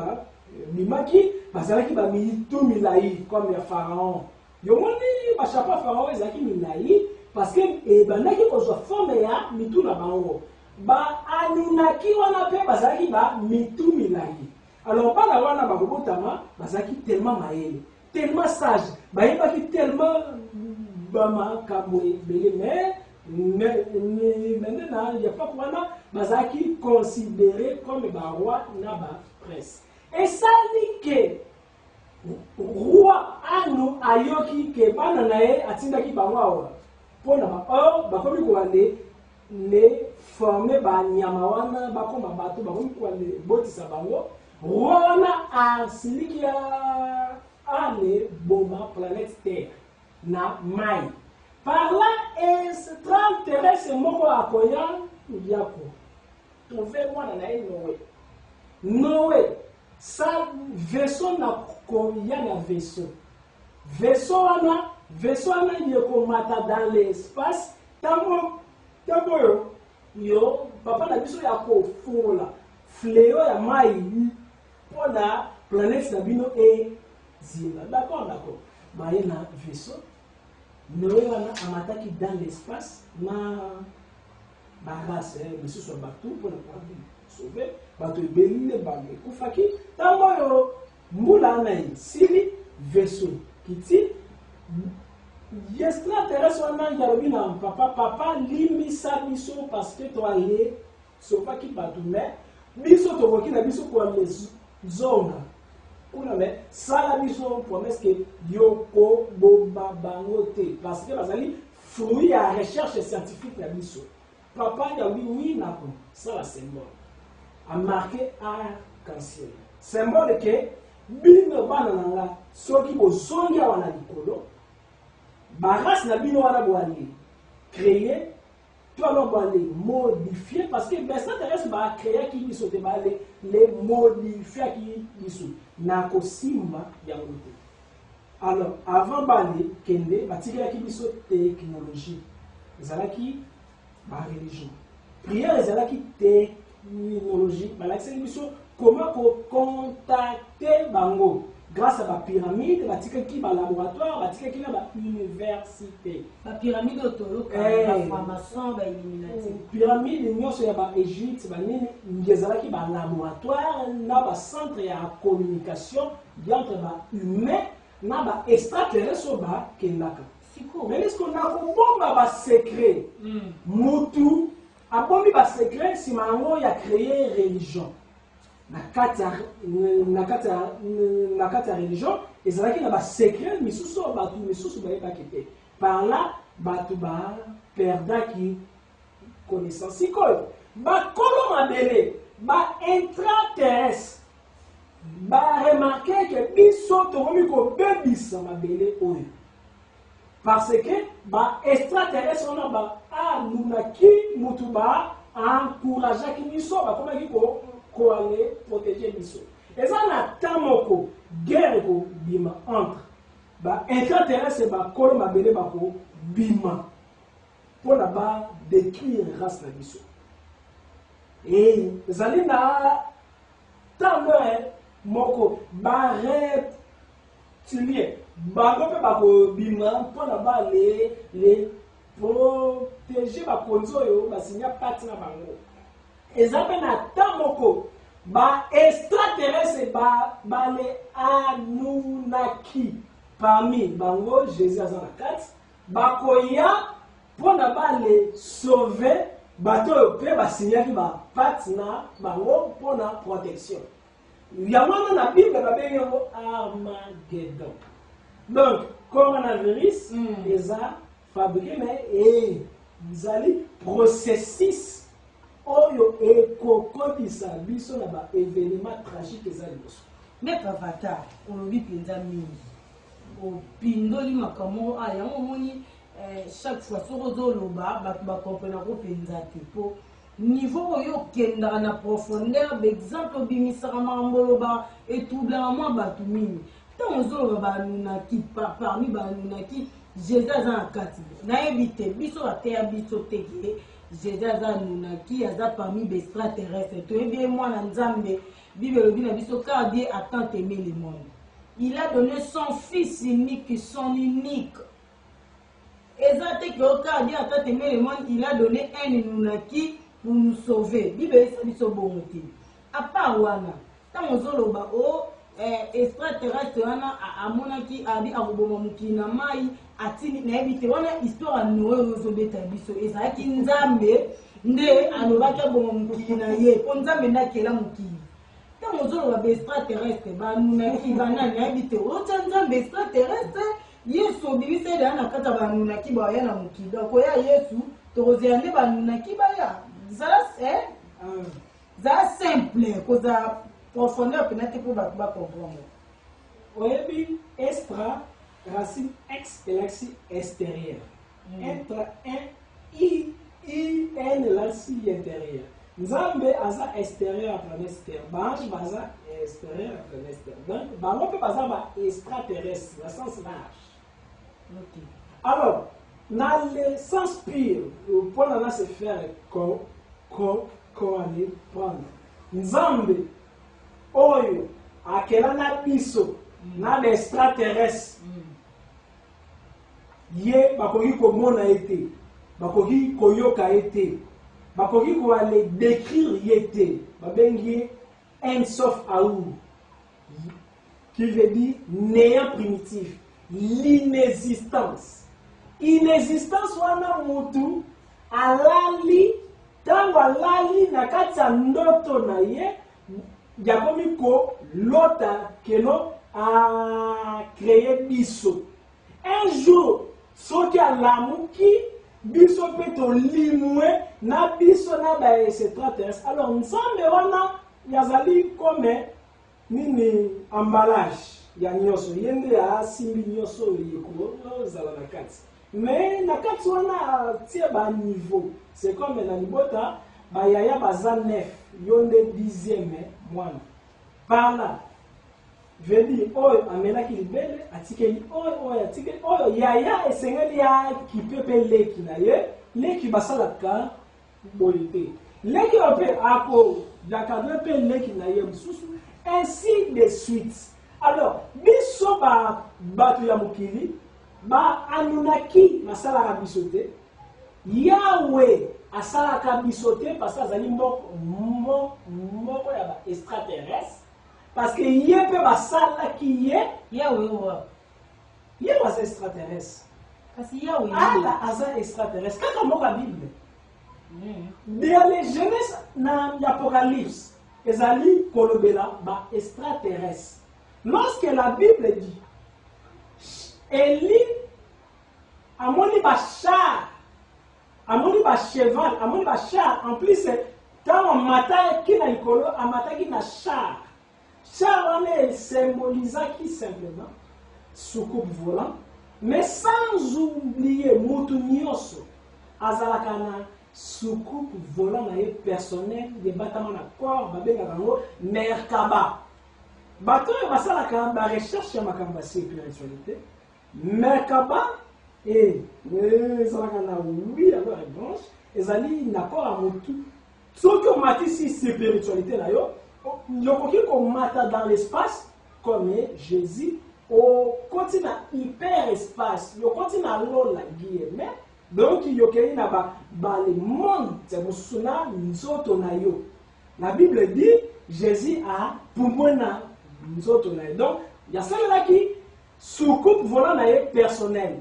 bimaki bazalaki bamito milai comme ya pharaon yomoni bachapa pharaon ezalaki milai parce que ebandaki kozwa forme ya mitu na bango baanunaki wana mpe bazalaki bamitu milai alors bana wana bakobotama bazalaki tellement mayele tellement sage bayebaki tellement bamakambo ebele maintenant ya papa wana bazalaki considéré comme baroi na baprince esali ke roi anu ayoki ke bana na ye atindaki bango awa mpona baor bakomi koande le forme banyama wana bakoma bato bakomi koande botisa bango roi wana asiliki ale boma planète terre na mai par là extraterrestre moko akoya yako trouve mwana na ye Noé sa vaisseau na koya na vaisseau wana yekomata dans l'espace tango yo papa na biso ya kofungola fléau ya mai mpona planète na bino ezila d'accord baye na vaisseau Noé wana amataki dans l'espace na barase misusu ya bato mpona sauver bato ebelile bango ekufaki ntango oyo mbula na esili vaisseau kiti extraterrestre wana yalobi na papa limisa biso parce que toale sopaki bato me biso tokoki na biso koale zonga kuna me sala biso promesse ke yokobomba bango te parce que bazali fruit ya recherche scientifique na biso papa yalobi oui nako sala symbole a marqué arc-en-ciel. Symbole que bino bana nanga soki bozongi awa na likolo barase na bino wana boali créer to alors boali modifier parce que extraterrestre bakreaki biso te bale le modifiaki biso na kosimba yango te alors avant bale kende batikelaki biso technologie ezalaki bareligion prière ezalaki technologie balakisaki biso comment contacter bango grâce à la pyramide batikaki ba laboratoire batikaki na ba université la pyramide otoloka ba franc-maçon ba illuminati pyramide nyonso ya ba Égypte ba nini ngezalaki ba laboratoire na ba centre ya communication entre ba humain na ba extraterrestre ba kendaka siko mais est-ce qu'on a bomba ba secret mutu abomi ba secret si mango ya créer religion na kata religion ezalaki na ba secret misusu batu misusu bayebaki te par là batu ba perdaki connaissance sikoyo bakolo mabele ba intraterrestre ba remarquer que biso tokomi kobebisa mabele oyo parce que ba extraterrestre wana ba alunaki mutu ba encourageaki biso bakomaki koale protéger biso eza na temps moko guerre kobima entre ba extraterrestre bakolo mabele bakobima mpona badétruire race na biso ezali na ntango moko bareptilien bango mpe bakobima mpona bale protéger bakonzi oyo basinya pati na bango eza mpe na ntan moko ba-extraterrestre bale Anunnaki parmi bango Jésus aza na kati bakoya mpona bale sauve bato oyo mpe basinyaki bapati na bango mpona protection yango wana na bible babengi yango Armageddon donc coronavirus eza fabriqué mais ezali processus oyo ekokobisa biso na baévénement tragique eza liboso Maître Avatar olobi mpenza mingi opindoli makambo yango omoni chaque fois soki ozoloba bato bakomprenako mpenza te mpo niveau oyo okendaka na profondeur baexemple obimisaka makambo oloba etroublaka mwa bato mingi ntango ozoloba banunaki parmi banunaki Jésus aza na kati nayebi te biso bateya biso teke Jésus aza nunaki aza parmi baextraterrestre toyebi ye mwana nzambe bible elobi na biso car Dieu a tant aimé le monde il a donné son fils unique son unique eza te ke car Dieu a tant aimé le monde il a donné un nunaki pour nous sauver bible esa biso bongo te à part wana ntango ozoloba extraterrestre wana amonaki abi akoboma mokili na mai atini nayebi te wana histoire ya Noe oyo ozobeta biso ezalaki nzambe nde alobaki aboma mokili na ye mpo nzambe nde akela mokili ntango ozoloba baextraterrestre banunaki banani nayebi te otya nzambe extraterrestre yesu obimisa ede na kati ya banunaki baya na mokili donc oya yesu tokozela nde banunaki baya zala simple koza profondeur pena te mpo bato bacomprendre oyebi extra racine ex elexi extérieur intra in elexi intérieur nzambe aza extérieur à planète terre bange baza extérieur à planète terre donc bango mpe baza ba-extraterrestre na sens large alors na le sens pire mpona na se faire koali prendre nzambe oyo akela na biso na baextraterrestre ye bakoki komona ye te bakoki koyoka ye te bakoki koale décrire ye te babengi ye un sauf aour qui veut dire néant primitif l'inexistence wana mutu alali ntango alali na kati ya ndoto na ye yakomi kolota keno acreye biso un jour soki alamuki biso mpe tolimwe na biso na baextraterrestre alors nzambe wana yazali comme nini emballage ya nyonso ye nde asimbi nyonso oyo ekozala na kati mais na kati wana atie baniveau c'est comme na libota bayaya baza 9 yo nde 10e mwana pana vedi oyo amenaki libele atikeli oyo atikeli oyo yaya esengeli akipe mpe leki na ye leki basalaka boye te leki oyo mpe akodakadre mpe leki na ye mosusu ainsi de suite alors biso bato ya mokili ba-Anunnaki basalaka biso te yawe asalaka biso te parce que azali moko ya ba-extraterrestre parce que ye mpe basalaki ye ye baza extraterrestre kasi yawe ala aza extraterrestre kaka moko ya bible dans les Genèse na apocalypse ezali kolobela ba-extraterrestre lorsque la Bible dit Eli amoni bachar amoni bacheval amoni bachar en plus ntango amataki na likolo amataki na char char wana symbolisaki simplement soucoupe volant, mais sans oublier mutu nyonso azalaka na soucoupe volant na ye personnel de batama na corps babengaka yango merkaba. Bato oyo basalaka barecherche ya makambo ya spiritualité, merkaba ezalaka na wi yango ya blanche ezali na corps ya mutu. Soki omatisi spiritualité na yo, yokoki komata dans l'espace comme Jésus, au continent hyperespace, yo continent lola guillemets, donc yokoki na ba le monde musuna nzoto na yo. La Bible dit Jésus a pumona nzoto na yo. Donc ya celle-là qui soucoupe volant na ye personnel.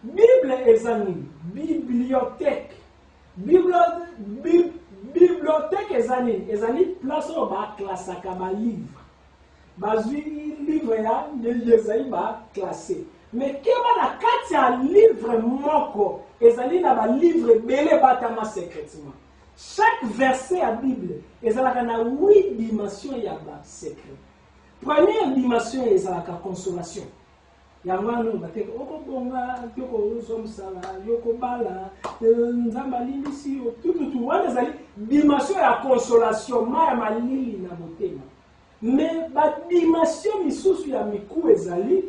Bible ezani bibliothèque. Bibliothèque ezali place oyo baklasaka balivre. Bazwi livre ya ezali baklasse. Mais keba na kati ya livre moko ezali na balivre ebele batama secrètement. Chaque verset ya Bible ezalaka na 8 dimensions ya secret. Première dimension ezalaka consolation. Yangwana bateka okobonga yoko zomsala yoko bala nzamba limbisi tout wana ezali dimension ya consolation maya malili na motema. Mais ba dimension misusu ya miku ezali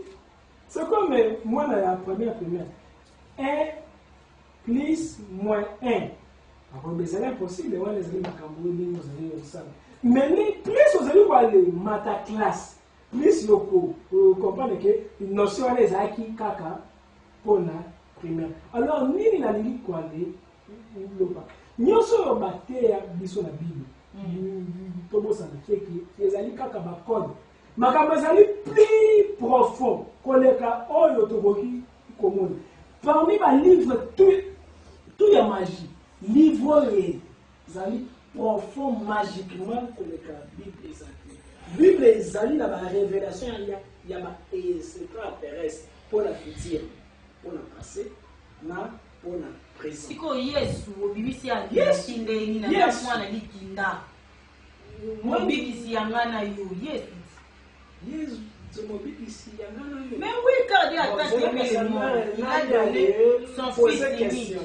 c'est comme mwana ya première 1 plus moins 1. Alors c'est impossible wana ezali makambo ni ezali osala. Mais ni plus ezali wale mata classe. Plus loko comprendre que notion wana ezalaki kaka pona primaire. Alors nini nalingi kwale loba nyonso oyo bateya biso na Bible tobosana teki ezali kaka bakode makambo ezali plus profond koleka oyo tokoki komona. Parmi balivre tout ya magie livre oyo ezali profond magiquement koleka Bible ezali. Bible ezali na ba révélation ya ba extraterrestre pour la futur, pour le passé, na pour le présent. Siko Yesu obibisi ya kinde ni na mwana likinda. Mobibisi ya ngana yo Yesu. Yesu mobibisi ya ngana yo. Mais oui quand il a tâté il a donné son fils unique.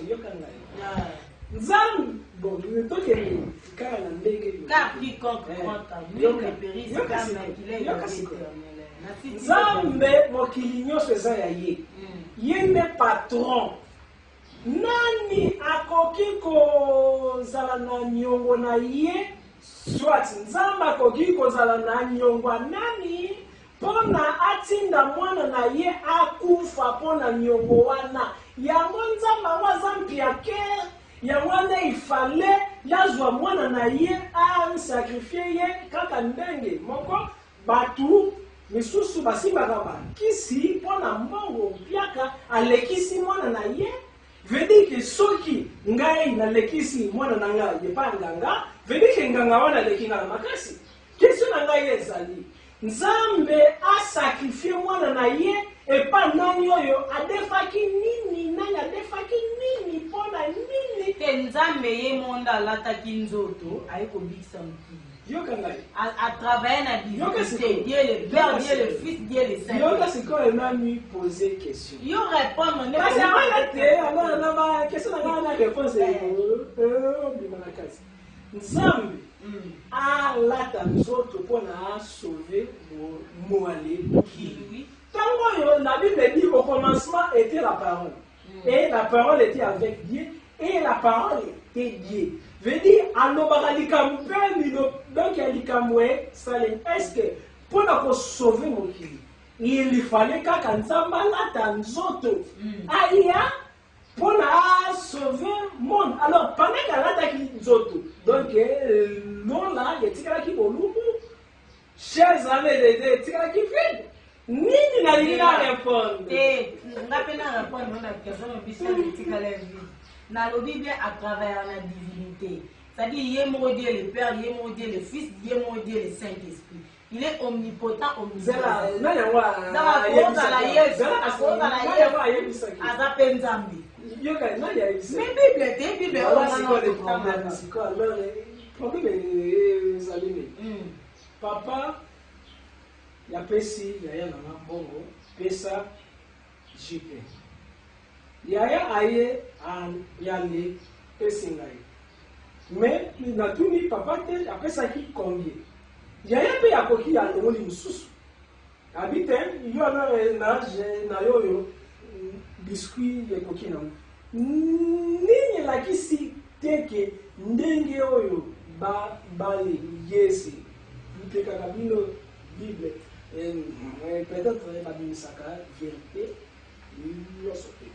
Nzambe bon nous toke ni car na ndenge car quiconque croit en lui ne périsse pas mais qu'il ait la vie éternelle. Nzambe mokili nyonso eza ya ye. Ye nde patron. Nani akoki kozala na nyongo na ye? Soit Nzambe akoki kozala na nyongo nani? Pona atinda mwana na ye akufa pona nyongo wana. Yango Nzambe wazampi yake. Yamwana ifale yazwa mwana na ye a sacrifier ye kaka ndenge moko batu misusu basimbaka ba kisi pona mbongo piaka alekisi mwana na ye vedi ke soki ngai na lekisi mwana na ngai ye pa nganga vedi ke nganga wana lekinga makasi kisi na ngai ezali Nzambe a sacrifier mwana na ye epa nani oyo adefaki nini nani adefaki nini pona nini te Nzambe ye monda lataki nzoto ayeko bikisa mokili yoka ngai à travers la divinité Dieu le Père Dieu le Fils Dieu le Saint yoka sikoyo nani poser question yo répondre ne parce que te alors na ba question na réponse bimana kasi Nzambe alata nzoto pona sauver moale mokili. Tango la Bible dit au commencement était la parole. Et la parole était avec Dieu. Et la parole était Dieu. Veut dire, alobaka likambo donc il y a likambo salé. Est-ce que pour nous sauver mokili, il fallait kaka Nzambe alata nzoto. Aya pour sauver le monde. Alors pendant qu'elle alata nzoto, donc non là, il y a tikala ki bolubu. Chers amis de tikala ki vide. Nini na lina répondre. Ngapena répondre na question de tikala vide. Na lobi bien à travers la divinité. C'est-à-dire il est mon Dieu le Père, il est mon Dieu le Fils, il est mon Dieu le Saint-Esprit. Il est omnipotent, omnipotent. Na yangwa. Na koza la Yesu, akoza la Yesu. Azape Nzambe. Yoka na ya Yesu. Mais Bible on a le problème. C'est quoi alors problème ezali. Papa ya pesi yaya nanga bongo pesa JP yaya aye yale pesi ngai mais natuni papa te apesaki combien yaya mpe yakoki alongoli mosusu abi te yo na yoyo biskuit ekoki nango nini elakisi teke ndenge oyo bale yesi mpekaka bino bible peut-être babimisaka vérité nyonso te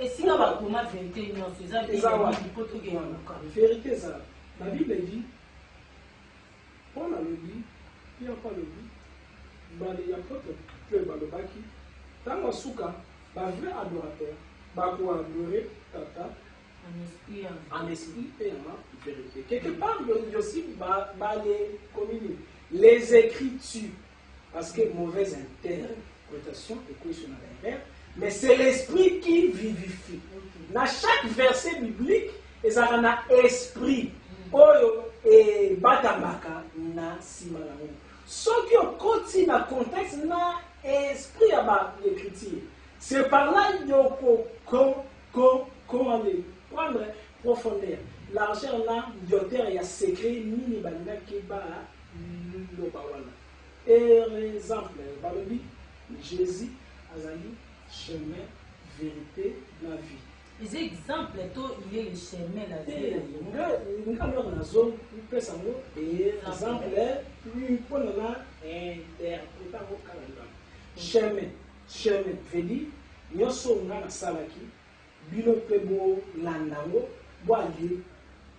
esika bakoma vérité nyonso vérité eza na bible evi mpona lobi pia mpa lobi bale ya poto mpe balobaki ntango suka bavrai adorateur bakoadore tata en esprit et en vérité. Quelque part, il y a aussi les écritures, parce que mauvaise interprétation, mais c'est l'esprit qui vivifie. Dans chaque verset biblique, il y a un esprit. Et batamaka na simanamo. Ce qui est côté dans le contexte, na esprit à l'écriture. C'est par là comment aller prendre profondeur. L'argent là, l'auteur il y a secret mini balina qui ba le bawana. Et exemple, balobi Jésus azali chemin, vérité, la vie. Les exemples, il y a le chemin, la vie. Nous avons une zone, nous faisons des exemples, nous prenons interprétons au Canada. Chemin, veut dire, nous sommes dans la salaki, bilo pebo landango, boali,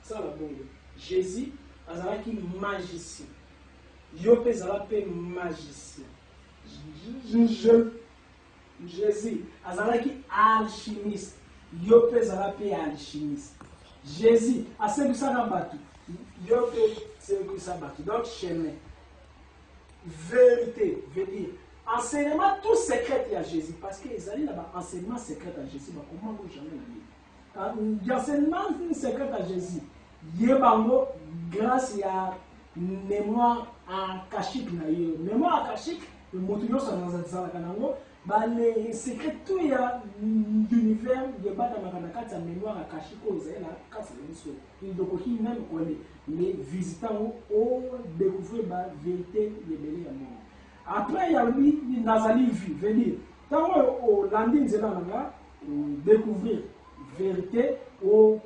salabongo. Jésus, azalaki magicien. Yope zalape magicien. Jésus, azalaki alchimiste. Yope zalape alchimiste. Jésus, asengusaka batu. Yope asengusaka batu. Donc chemin. Vérité, veut dire enseignement tout secret à Jésus parce que les alliés là-bas enseignement secret à Jésus bah comment vous jamais la enseignement secret à Jésus yebango grâce à mémoire en kashik na yo mémoire en kashik le motuyo ça dans ça kanango bah les secrets tout ya l'univers de bata makanakata mémoire en kashik ko ezela kati leso il dokoki même connaît mais visitant au découvrir la vérité de belé ya monde. Après, il y a lui, Nazali vu, venir. Tant au landing, c'est là, découvrir vérité, au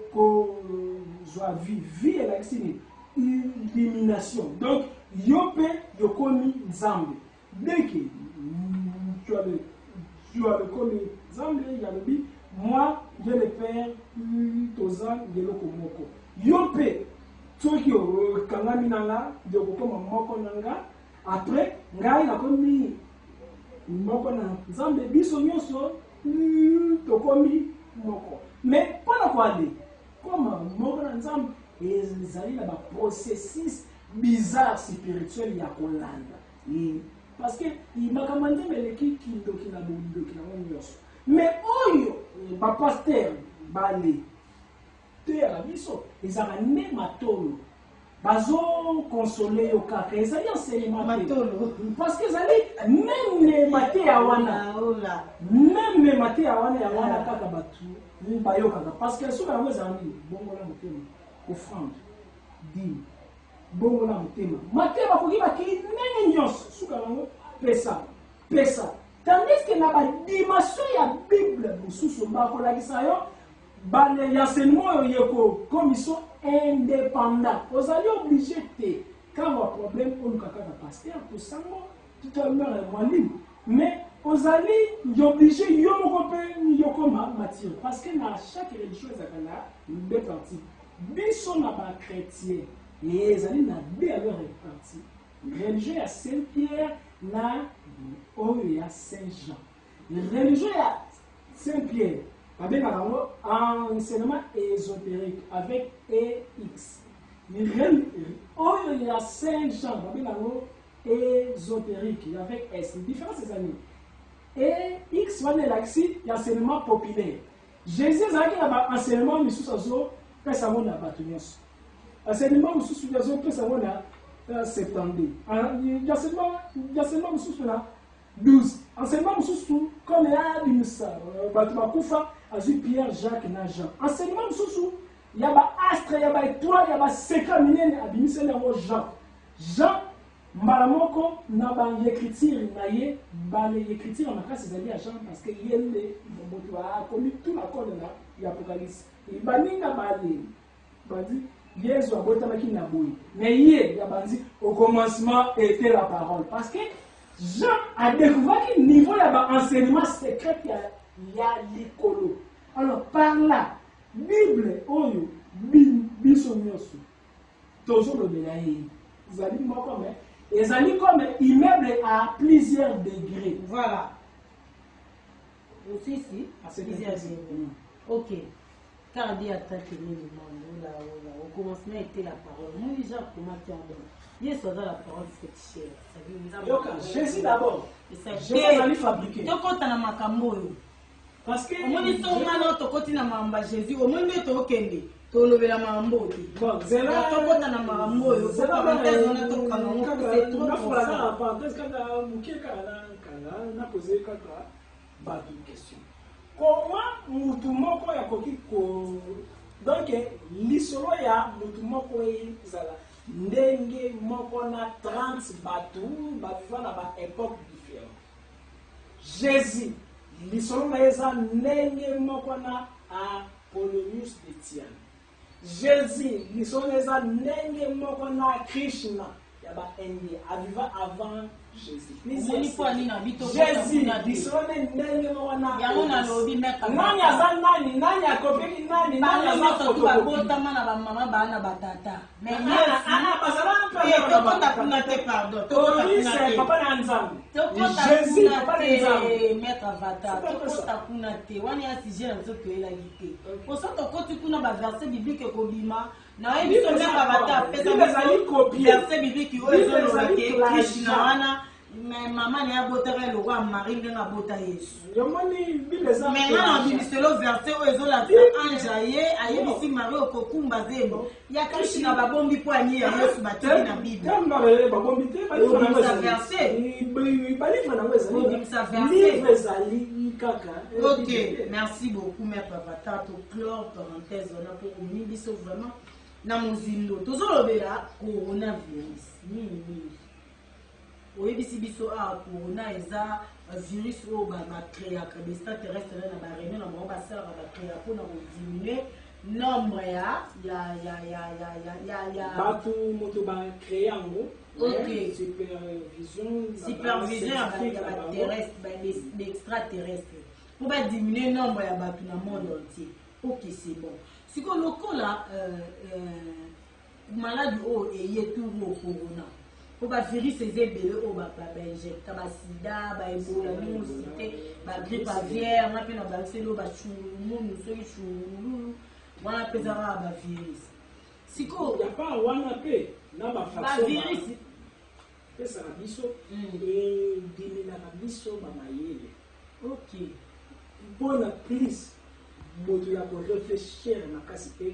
joie vie et l'accès, illumination. Donc, yope, yokomi, zambe. Dès que tu as le commis zambe, il y a le dit, moi, je le père, tozan, de lokomoko. Yope, Tokyo, Kangaminanga, de Kokoma Moko Nanga. Après, ngai nakomi moko na nzambe biso nyonso tokomi moko. Mais pas quoi aller. Comme moko na nzambe ezali na ba processus bizarre spirituel ya kolanda. Parce que il makamande meleki kindoki na bondoki na nyonso. Mais oyo ba pasteur bale te ya biso ezaka ne matolo. Bazo consoler au kaka ezali enseignement matolo parce que ezali même maté ya wana même maté ya wana kaka batu ni bayo kaka parce que soka ngo ezali bongo na motema offrande dîme bongo na motema maté bakoki baki nene nyonso soka ngo pesa tandis que na ba dimension ya bible mususu bakolakisa yo bale l'enseignement yeko commission indépendant. Vous allez obligé de quand un problème on kaka pasteur pour ça tout à l'heure moi libre. Mais vous allez obligé yo moko matière parce que dans chaque religion ezakala deux parties. Biso na ba chrétien et ezali na deux à leur partie. Religion ya Saint-Pierre na oyo ya Saint-Jean. Religion ya Saint-Pierre avec un enseignement ésotérique avec EX. Il y a 5 genres avec ésotérique avec S. Différents ces amis. Et X, il y a enseignement populaire. Jésus a un enseignement, mais sous sa zone, peut-être ça va battre. Enseignement, sous sa zone, peut-être ça va 72. Il y a seulement mususu na 12. Enseignement mususu comme ya bimisa batu bakufa azui Pierre, Jacques na Jean. Enseignement mususu ya ba astre ya ba étoile ya ba secret minene abimisa yango Jean. Jean mbala moko na ba écriture na ye ba les écriture makasi ezali ya Jean parce que yende moto a komi tout la code na ya Apocalypse. Baninga bale badi Yesu abotamaki na boyi. Mais hier, au commencement était la parole. Parce que Jean a découvert qu'il niveau de enseignement secret il y a l'écolo. Alors par là, Bible, oyo, biso nyoso, toujours le bélaï. Ils allaient comme immeuble à plusieurs degrés. Voilà. Aussi, si, à plusieurs degrés. Ok. Car Dieu a traité le monde, au commencement était la parole. Moi, déjà, comment tu en donnes? Dieu soit dans la parole fétichère. Jésus d'abord. Jésus allait fabriquer. Donc, quand tu as ma cambo, parce que. Au moins, ils sont maintenant, tu continues à m'amba Jésus. Au moins, tu es au Kende. Tu as levé la mambo. Bon, c'est là. Tu as ma mambo. C'est là. Parenthèse, on a ton canon. C'est trop pour ça. Parenthèse, quand on a posé une question. Comment mutu moko ya koki ko donc lisolo ya mutu moko ezala ndenge moko na 30 batu baviva na ba époque différente. Jésus lisolo na eza ndenge moko na Apollonius de Tyane. Jésus lisolo na eza ndenge moko na Krishna ya ba Indien aviva avant Jésus. Jésus, disone ndenge mwana. Yango na lobi meka. Nani aza nani? Nani akopeki nani? Nani aza photocopie? Bota mana ba mama ba na batata. Mais ana basala mpe. To konta kuna te pardon. To konta kuna te. Papa na nzambe. Jésus papa na nzambe. Meka vata. To konta kuna te. Wani asije na zo koela gite. Poso to koti kuna ba verset biblique ko bima. Na yebi so meka vata pesa bazali copier. Verset biblique o ezo lo ke Krishna wana. Mais maman n'a pas boté le roi Marie n'a pas boté Jésus. Mais là on dit c'est le verset où ils ont la ange aye ici Marie au kokumba zembo. Il y a Krishna ba bombi poigné ya Yesu batiki na Bible. Ba bombi te ba verset. Ba livre na weza. Livre zali kaka. OK, merci beaucoup mère papa tato clore parenthèse on a pour ni biso vraiment na mozindo. Tozolobela coronavirus. Ni oyebisi biso a corona eza virus oyo bacréaka extraterrestre na baréunion na bango basalaka bacréa mpona kodimine nombre ya bato moto bacréa yango supervision ya baextraterrestre mpo badimine nombre ya bato na monde entier. Ok, c'est bon. Siko lokola maladi oyo eyeturu o corona pour ba virus ezebele o ba injecta ba sida ba ebola ni cité ba grippe aviaire na pe na ba selo ba chulu so chulu wana pezara ba virus siko ya pa wana pe na ba façon virus pesa na biso e dimina na biso ba mayele. OK Bona please moto ya ko réfléchir na kasi pe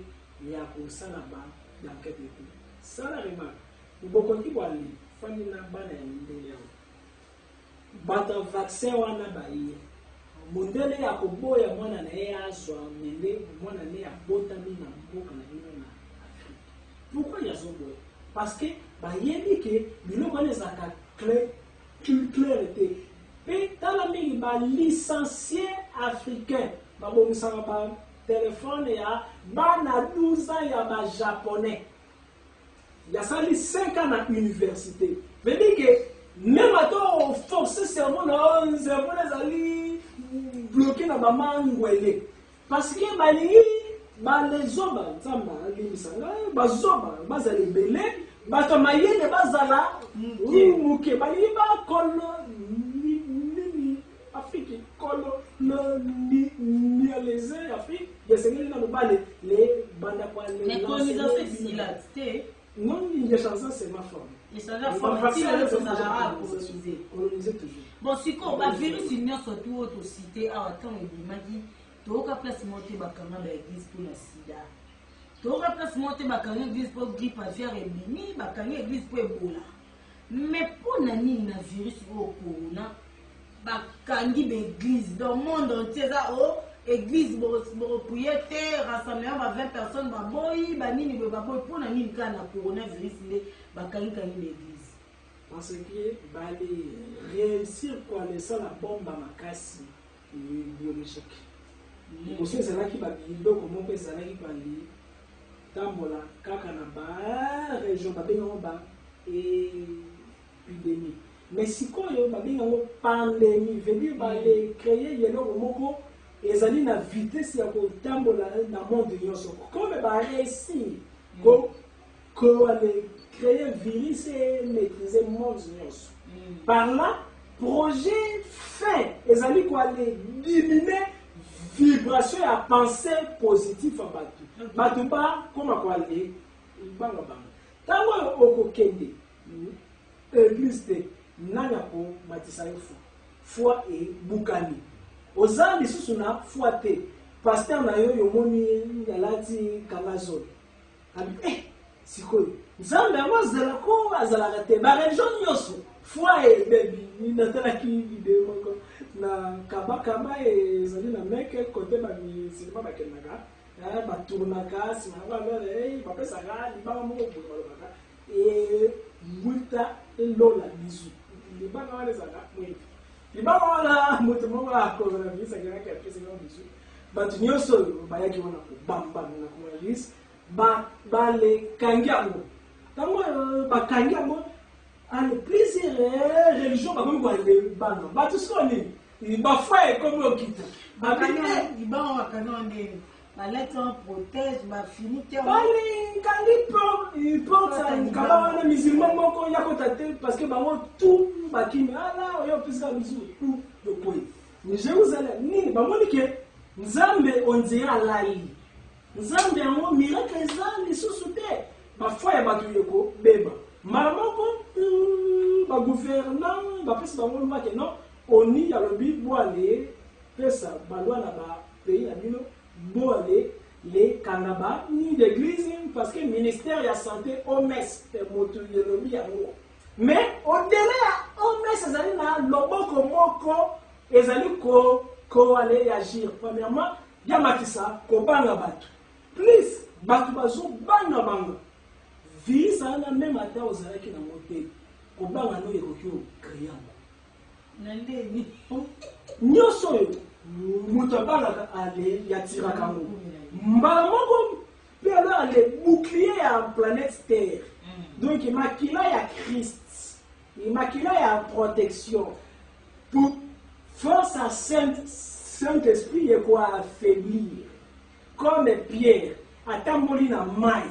ya ko sala ba d'enquête et tout ça la remarque ubokongi bwali fani na bana ya ndele yao bata vaccin wana baye mundele ya koboya mwana na ye azwa mende mwana ne ya botami na mboka na bino na Afrique. Pourquoi ya zoboya? Parce que bayebi ke biloko ne zaka clarté pe tala mingi ba licencié africain babomisaka ba téléphone ya bana 12 ans ya ba japonais. Il y a ça 5 ans à l'université. Veut dire que même à toi, forcer cerveau, le cerveau les bloqué dans ma main. Parce que les hommes, les zoba, bazali belé, batamaye ne bazala, muke, baliba kolo Afrique, kolo nialisé Afrique. Il y a ce qu'il y a les bandes à les colonisation c'est là, non, les chansons, c'est ma forme. Les chansons, si les choses à coloniser. Coloniser toujours. Bon, si quoi, le virus, il n'y a surtout autre cité, à attendre, il m'a dit, tu as place monter, bah, quand même, l'église pour la sida. toka place monte bakangi église pour grippe aviaire et bini bakangi église pour Ebola mais pour nani na virus au corona bakangi l'église dans le monde entier ça oh église bo prier te rassemblement ba 20 personnes ba boyi ba nini ba boyi pour nani ka na coronavirus le bakangi l'église parce que bali réussir quoi les ça la bombe makasi biologique aussi c'est là qui va bilo comment peut ça là qui va li tambola kaka na ba région ba bengo ba épidémie mais si quoi yo ba bengo pandémie veut dire ba les créer yelo moko ezali na vitesse ya ko tambola na monde nyonso comme ba réussir ko aller créer virus et maîtriser monde nyonso par là projet fait ezali ko aller diminuer vibration à pensée positive à batu batu ba comme quoi aller banga banga tango okokende église de nana ko matisa foi et bukani ozali susu na foi te pasteur na yo yomoni yalati kamazo abi sikoyo nzambe amazala ko azala te ba religion nyonso foi et baby ni natala ki video moko na kaba ezali na meke kote ba mi sinema ba kenaka ba tournaka sima ba bele ba pesa ga libanga moko boyo baka muta lola bizu libanga wale zaka mwe libanga wala muta moko akozala bisa kena ka pesa ga bizu batu nyonso bayaki wana ko bamba na ko lis ba le kangiamo tango ba kangiamo ale plaisir religion ba ko le bana ba tout ça ni ba foi comme okita ba kangiamo ibanga wakana ndeni balette en protège ba fini te bali kangi porte kaba na musulman moko ya ko tate parce que ba mo tout ba kimi ala yo pisa bizu tout de quoi ni Jérusalem ni ba moni ke nzambe onzira alali nzambe ngo miracle ezali susu te ba foi ba tuyeko beba mara moko ba gouvernant ba pesa ba mo ma ke non oni ya lobi boale pesa ba loi na ba pays ya bino boale les Canaba ni l'église parce que ministère de la santé OMS et motoyolobi ya ngo mais au-delà OMS ezali na loboko moko ezali ko aller agir premièrement ya matisa ko banga batu plus batu bazo banga banga visa na même ata ozalaki na moté ko banga no ekoki créer nandeni nyoso yo mutabala ale yatira kango mbala moko pe alors les boucliers à planète Terre donc makila ya Christ makila ya protection pour force à Saint-Esprit et quoi affaiblir comme Pierre atamboli na mai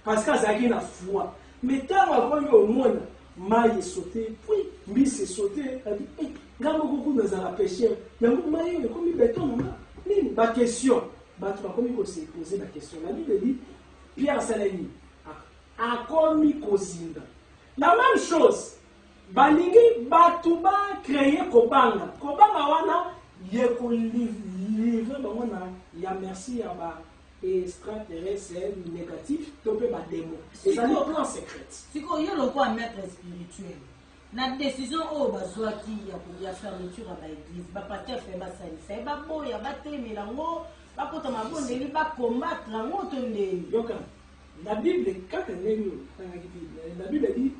parce que azaki na foi mais tant avant au monde mai sauté puis mbisi sauté ngambo kuku na za péché yango mai est comme béton ni ba question ba tu comme ko se poser la question la Bible dit Pierre Salani a commis kozinda la même chose balingi batu ba créer kobanga wana ye ko livrer bango na ya merci ya ba extraterrestre négatif topé ba démon et ça au plan secret siko yelo ko maître spirituel na décision o bazwaki ya fermeture à l'église ba paster fait ba salisa ba boya ba temela ngo ba kota mabondeli ba combattre ngo tondeli donc la Bible quand la Bible dit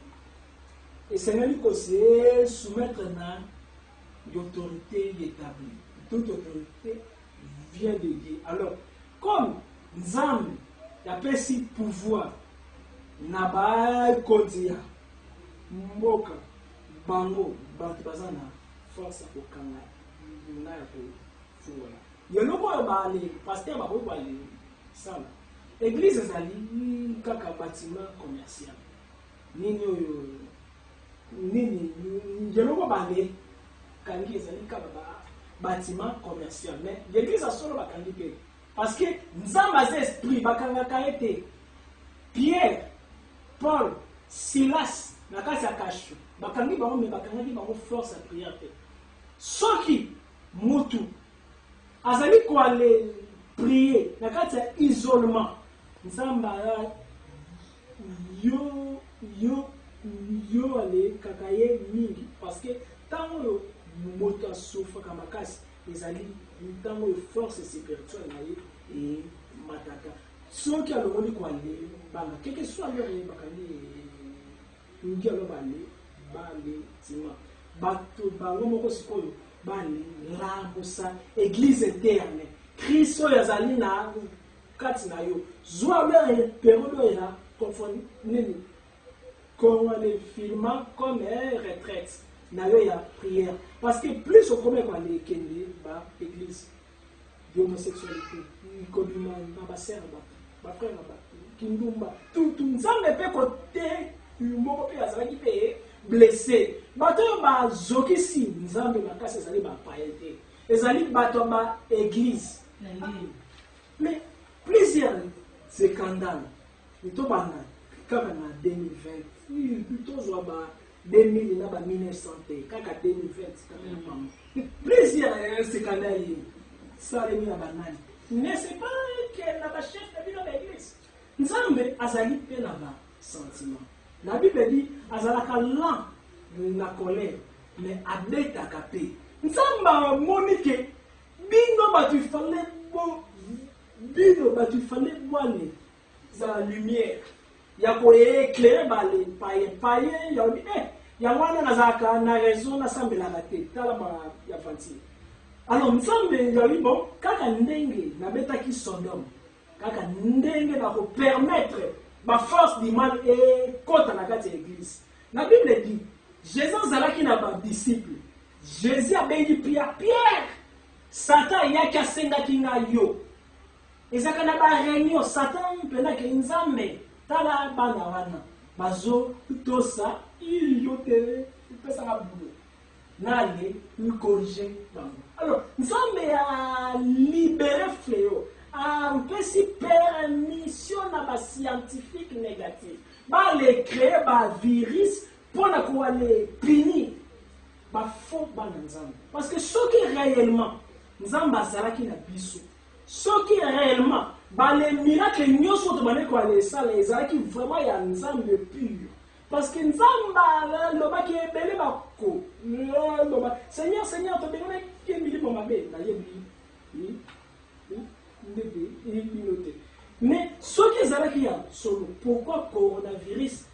et c'est même que c'est soumettre na l'autorité établie. Toute autorité vient de Dieu. Alors, comme Nzambe a pas si pouvoir, n'a pas kodia, moka, bango, bantibazana, force pour kanga, na pour fuwa. Yelo ko ba le pasteur ba ko ba le sala. Église ezali kaka bâtiment commercial. Nini oyo nini yelo ko ba le kangi ezali kaka bâtiment commercial mais l'église a solo bakangi pe parce que nzamba za esprit bakanga kaete Pierre Paul Silas na kati ya kasho bakangi bango me bakangi bango force à prière pe soki mutu azali ko aller prier na kati ya isolement nzamba yo ale kakaye mingi parce que tango moto asufaka makasi ezali ntango force spirituelle na ye e mataka soki alongoli kwale banga keke soit lere bakali ngi alo bale tima bato bango moko sikoyo bale rambusa église eterne Christ oyo azali na kati na yo zwa lere periode ya confond nini comme les films comme retraite na yo ya prière parce que plus on commet quoi les kende ba église d'homosexualité kobima na ba sœur ba frère ba kindumba tout nzambe pe côté moko pe azali pe blessé bato ba zokisi nzambe makasi ezali ba païenté ezali bato ba église mais plusieurs scandales to bana kaka na 2020 plutôt zo ba 2000 na ba 1900 kaka 2020 kaka plusieurs scandales ça les na banani mais c'est pas que na ba chef de l'église nzambe azali pe na ba sentiment la Bible dit azalaka lent na colère mais abetaka pe nzamba monike bino batu fallait bon bino batu fallait boane za lumière ya ko éclairer bale paye ya obi ya wana nazaka na raison na sambela la tête tala ba ya fanti alors nzambe ya libo kaka ndenge na betaki Sodome kaka ndenge na ko permettre ba force du mal et kota na kati église la Bible dit Jésus zalaki na ba disciple Jésus a bengi Pierre Satan yaki asengaki nga yo ezaka na ba réunion Satan pena ke nzambe tala bana wana bazo tosa yo te pesa ka boulot nale ni corriger bango alors nzambe a libéré fléau a pesi permission na ba scientifique négatif ba le créer ba virus pour na ko aller punir ba faux bana nzambe parce que ce qui réellement nzambe azalaki na biso ce qui réellement ba les miracles nyonso to bane ko aller ça les ezalaki vraiment ya nzambe pur parce que nzamba lobaki ebele bako loba Seigneur to bengana kembili pour mabe na yebi mais ce qui ezalaki ya solo pourquoi coronavirus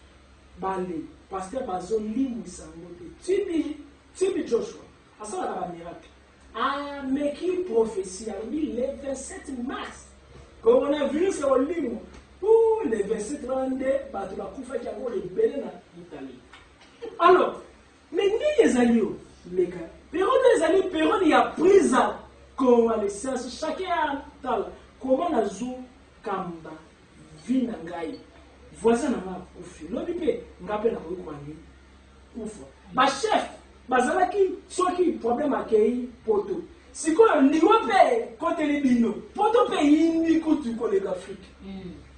bale parce que bazo limu sangote tibi Joshua asala ba miracle mais qui prophétie le 27 mars coronavirus au limu pour le 27 22 bato la kufa ki ngo le bele na Italie alors mais ni les alliés les gars période il y a prise à convalescence chacun a tal comment na zo kamba vina ngai voisin na ma kufi lobi pe ngape na ko kwani kufa ba chef bazalaki soki problème akei poto sikoyo liwa pe kote libino poto pe yindi kutu ko le Afrique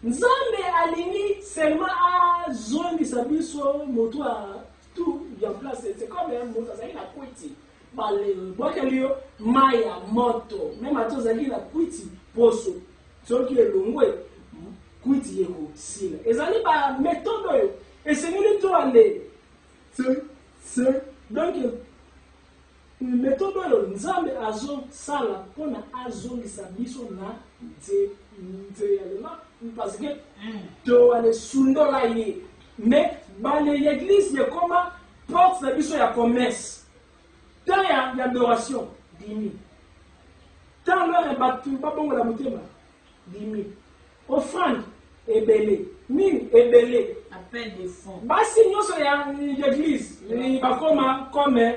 nzambe alingi seulement a zone sabiso moto a tout bien place c'est comme un moto ça ina kwiti bale bokelio maya moto même ato zali na kwiti poso soki elongwe kwiti yeko sila ezali ba méthode yo esengeli to ale c'est donc méthode oyo nzambe azo sala pona azongisa biso na nzeyalema parce que to ale sundola ye mais bale l'église ye koma porte na biso ya commerce tant ya adoration dimi tant lore batu babongola motema dimi offrande ebele mine ebele appel de fonds basi nyonso ya l'église ni bakoma comme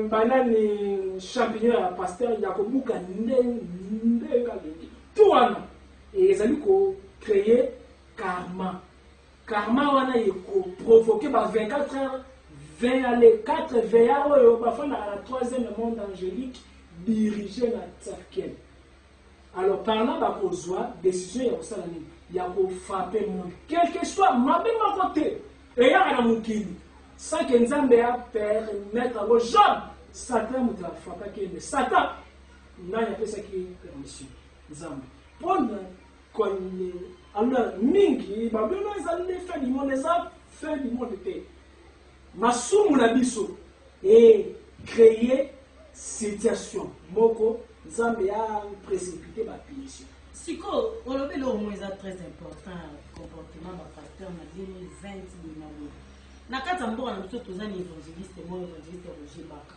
banani champignon ya pasteur ya kobuka ndenga lengi tout wana ezali ko créer karma wana yeko provoquer ba 24 heures 20 aller 4 veillards oyo bafana na troisième monde angélique dirigé na tsarkiel alors par là ba kozwa décision ya kosala nini ya ko frapper monde quel que soit mabe ma côté et ya na mukili sans que nzambe a permettre au Job Satan muta frapper que Satan n'a pas ça qui permission nzambe pour qu'on alors mingi babino ezali fait du monde eza fait du monde te masumu na biso et créer situation moko nzambe a précipité ba punition siko olobeli au moins très important comportement ba pasteur na 2020 na kati mboka na biso tozani évangéliste Roger Baka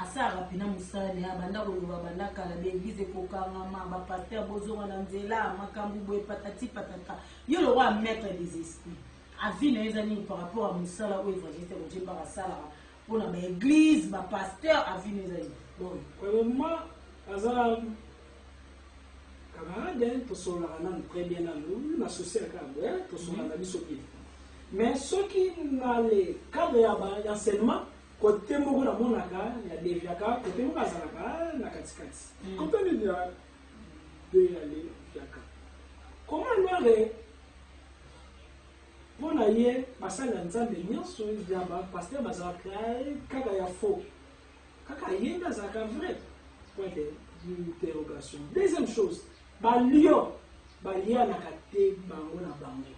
asa rapina musani abanda koloba banda kala be église kokangama ba pasteur bozonga na nzela makambu boye patati patata yo le roi maître des esprits avis na ezani par rapport à musala ou évangéliste Roger Baka sala pour na église ba pasteur avis na ezani bon vraiment azala camarade to sola na très bien na nous na société ka to sola na biso bien mais ceux qui na le cadre ya enseignement côté moko na monaka ya deviaka côté moko azalaka na katikati côté ni ya de ya le fiaka comment noire pona ye basala nzambe nyonso ya ba pasteur bazalaka kaka ya faux kaka yenda zaka vrai point d'interrogation. Deuxième chose balio balia na kate bango na bango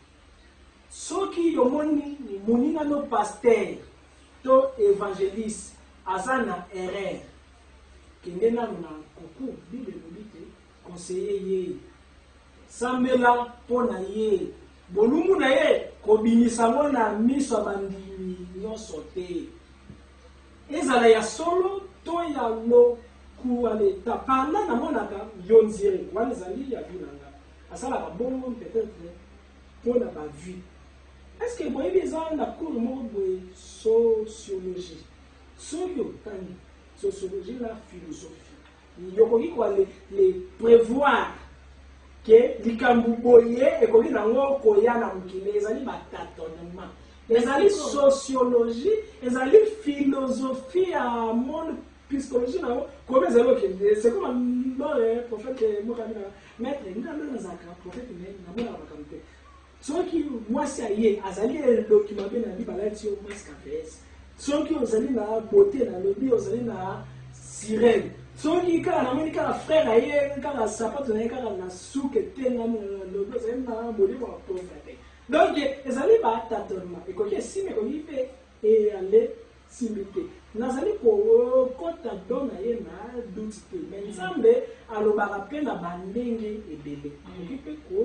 soki yomoni moni na no pasteur to évangéliste azana erreur kende na kuku bible lobite conseiller ye sambela pona ye bolungu na ye kobimisa ngo na miso bandimi nyonso te ezala ya solo to ya lo kuale tapana na monaka yonzire wana zali ya binanga asala bongo peut-être pona ba vie. Est-ce que vous voyez des gens dans le cours de sociologie? Sociologie, la philosophie. Il y a les prévoir que les Cambouboyés et que les Koya les alliés tâtonnement. Les alliés sociologie, les alliés philosophie à monde psychologie. C'est comme un prophète Mohamed. Maître, il y a un prophète Mohamed. Ceux qui, moi, c'est yé, azali le document bien na libala tio presque APS. Ceux qui ont allé na beauté na lobby, ont allé na sirène. Ceux qui quand na moni quand frère yé, quand la sapato na quand na souke te na lobby, ont allé na boli pour prophète. Donc, les allés ba tâtonnement. Et quand si mais quand il fait et aller simité. Nazali pour kota dona yé na doute. Mais nzambe alobara pe na bandenge et bébé. Okipe ko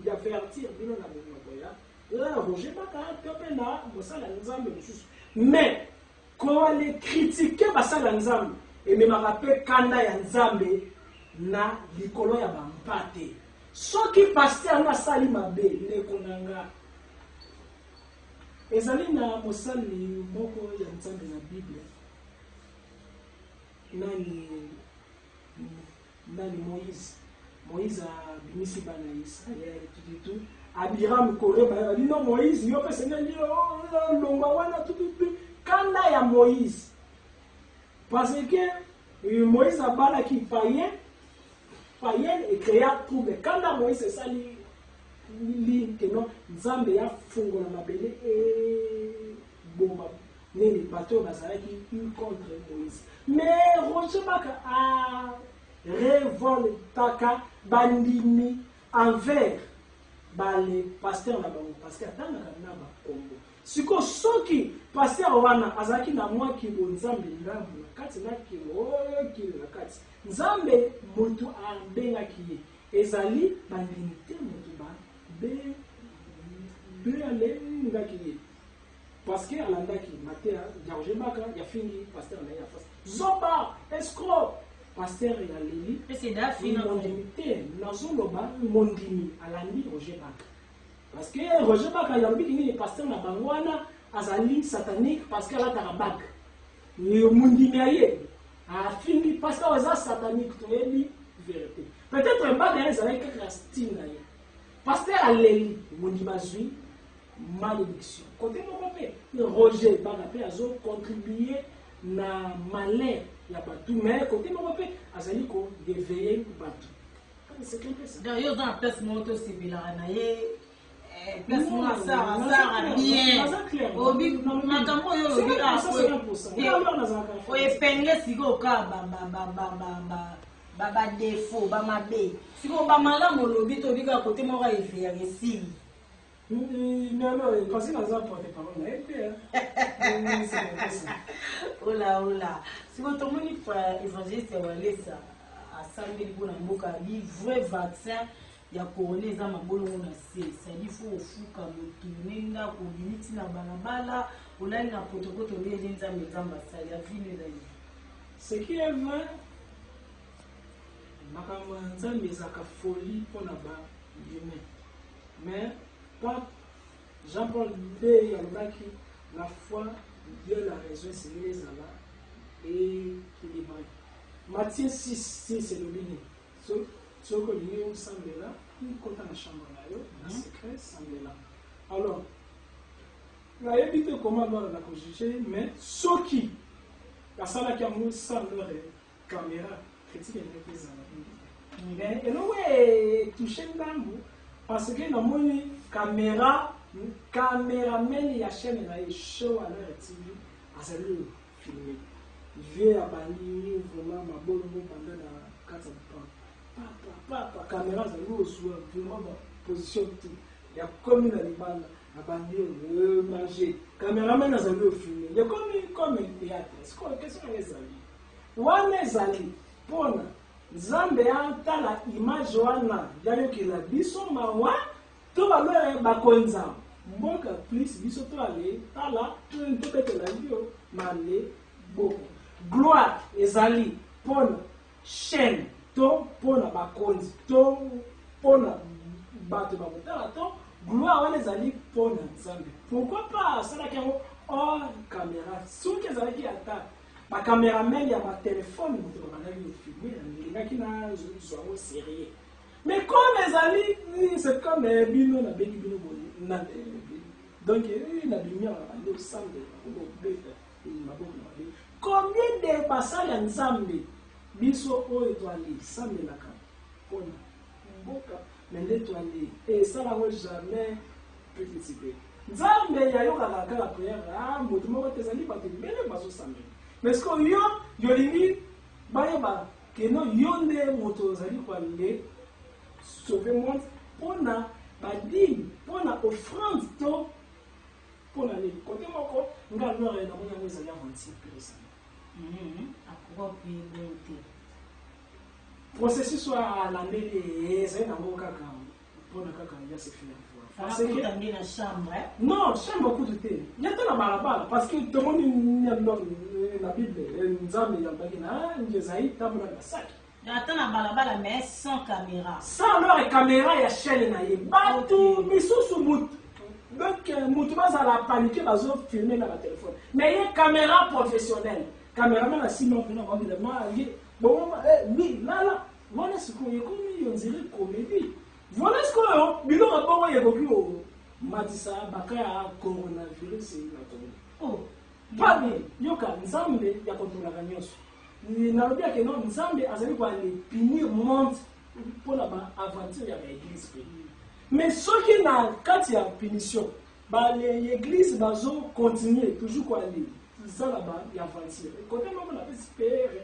il a fait artir bien na boya là Roger Baka topena bosala nzambe mususu mais quand les critiquer basala nzambe et me rappelle kanda ya nzambe na likolo ya bampate soki pasteur na sali mabe ne konanga ezali na mosali moko ya nzambe na Bible nani Moïse a bimisi bana Israël tout Abiram Koreba non Moïse yo pe senya longwa wana tout kanda ya Moïse parce que Moïse a bana qui païen et créa trouble kanda Moïse sali li que non nzambe ya fungo na mabele et bomba nini bateau bazalaki contre Moïse mais Roger Baka a révoltaka bandimi envers les pasteurs na bango parce que atanga na ba Congo siko soki pasteur wana azaki na mwa kibo nzambe ngambu kati na kibo na kati nzambe mutu ambenga kiye ezali bandimi te mutu ba be ale ngaki parce que alandaki matea Roger Baka ya fini pasteur na ya face zoba escroc pasteur ya leli c'est d'afina mondimité nazoloba mondimi alandi Roger Baka parce que Roger Baka yambi ni pasteur na bangwana azali satanique parce que la tarabak ni mondimi aye afini pasteur za satanique to yebi vérité peut-être Baka ezali quelque style na ye pasteur aleli mondima zui malédiction côté mon papa Roger Baka pe azo contribuer na malheur ya batu mais côté mon papa azali ko déveiller batu c'est comme ça d'ailleurs dans place moto sibila na ye place mo ça bien obi makambo yo obi a ko epenge siko ka ba ba défaut ba mabe siko ba malamu lobi to bika côté moko efferesi non parce que dans un porte-parole là et ola siko to moni évangéliste walesa asambeli mpona mboka bi vrai vaccin ya corona eza mabolongo na se sadi fo ofuka motu ne ndako obimi ntina balabala olali na potopoto ndenge nzambe asali avino ezali ce qui est vrai makambo ya nzambe ezalaka folie mpona bahumain mais pape Jean-Paul II alobaki la foi Dieu la raison esengeli ezala équilibré. Matthieu 6 elobi nini soki olingi osambela kota na chambre na yo na secret sambela. Alors nayebi te comment na kojuge mais soki basalaki yango sans leur caméra critique elingi te ezala mais eloko etouche ndambo parce que namoni caméraman ya chaîne na ye show à leur TV azali filmé vieux abandi vraiment mabolongo pendant la kati papa caméra azali ozwa vraiment position tout ya komi na libanda abandi manger caméraman azali ofilme ya komi comme théâtre question na ezali wana ezali mpona nzambe atala image wana yayokela biso mawa to baloye bakonza mboka plus biso to ale tala topetela yo male boko gloire ezali mpona chaîne to mpona bakonzi to mpona bato bakotala to gloire wana ezali mpona nzambe pourquoi pas asalaki yango hors caméra soki ezalaki ata bacaméraman ya batelefone moto babandaki ofilme nalingaki nazwango sérieux mais comme ezali c'est comme bino nabengi bino donc na bimia babandi osambela obeta maboko na babe combien de basali ya nzambe biso oyo toali sambelaka mpona mboka me nde toali esalango jamais petitité nzambe yayokaka kaka priere moto moko te ezali bato ebele bazosambela mais que yo yolingi bayeba keno yo nde moto ozali koalile sauver monde mpona badime mpona offrande to mpona nini kote moko nga nore namoni yango ezali aventure peresana akoko mpe te processus oyo alandeli ezali nango kaka mpona kaka ya sefina akotange na chambre non chambre kutu te yata na balabala parce que tomoni na bible nzambe yambaki na ngezai tambola na saki ata na balabala mais sans caméra sans leur caméra ya chaîne na ye bato misusu mutu donc mutu bazala paniqué bazofilme na batelefone mais ye caméra professionnelle caméraman asima mpena babilema ye oui lala wana sikoyo ekomi yonziri comédie voilà sikoyo biloko bongo yekoki omatisa baka ya coronavirus na Congo pabi yoka nzambe ya kontrolaka nyonso nalobi yake no nzambe azali koale punir monde mpona baaventure ya baeglise pe mais soki na kati ya punition baeglise bazocontinue toujours koale zala baaventure kote moko napesi pere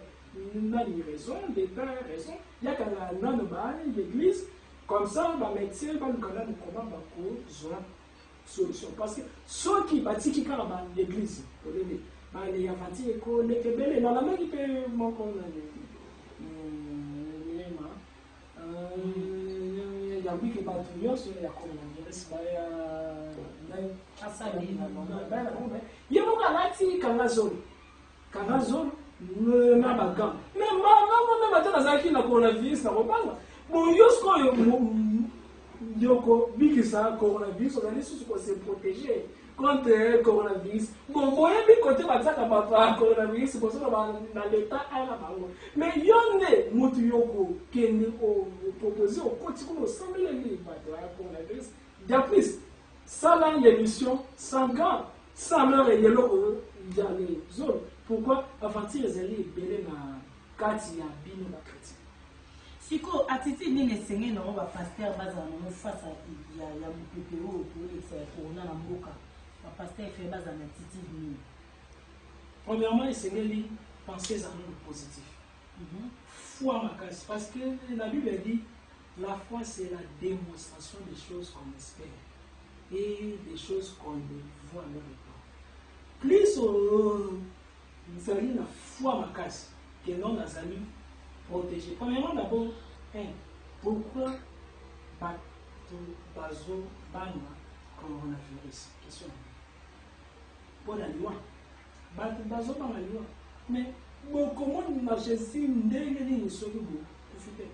nani raison d'état raison yakanga nano baeglise comme ça bamédecin balukana mokoma bakozwa solution parce que soki batiki kaka baeglise olele bale aventure ekoleka ebele nalamaki mpe moko nayema yambiki bato nyonso ya coronavirus ye moko alati kanga zolo na bagan me mama ata nazalaki na coronavirus na kobanga boyo sikoyo yoko bikisa coronavirus ozali susu kose protéger contre coronavirus bon boyebi kote batiaka bato ya coronavirus bosoka na leta ana bango mais yo nde motu yoko kende opropose okoti kuna osambeleli bato ya coronavirus de plus sala l'émission sans gants sans leur eloko ya les zones pourquoi aventure ezali ebele na kati ya bino bakritique siko atiti nini esengeli nango bapaster bazala nango face ya mopepe oyo toyekisa ya corona na mboka bapaster efe bazala na attitude nini premièrement esengeli penser ezala positif foi makasi. Parce que la Bible dit la foi c'est la démonstration des choses qu'on espère et des choses qu'on ne voit même pas. Plus nous avons la foi makasi que non nos amis protégés. Premièrement d'abord, pourquoi bazo bana coronavirus? Question. Pour la loi. Bazo bana loi. Mais comment Jésus ndenge nini soki profiter?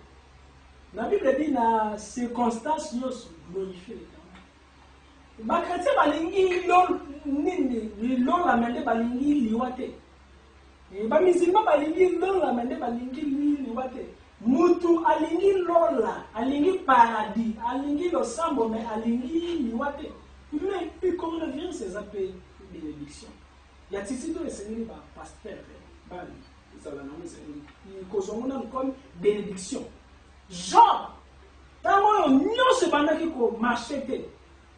La Bible dit na circonstance nyonso glorifier l'Éternel. Bakristiens balingi lola mende balingi liwa te. Bamisilma balingi lola mende balingi liwa te. Mutu alingi lola, alingi paradis, alingi losambo mais alingi liwa te. Mais puis coronavirus c'est appelé bénédiction. Il y a titi to esengeli ba pasteur bali. Comme bénédiction. Genre, tant que nous se bandaki ko marcher,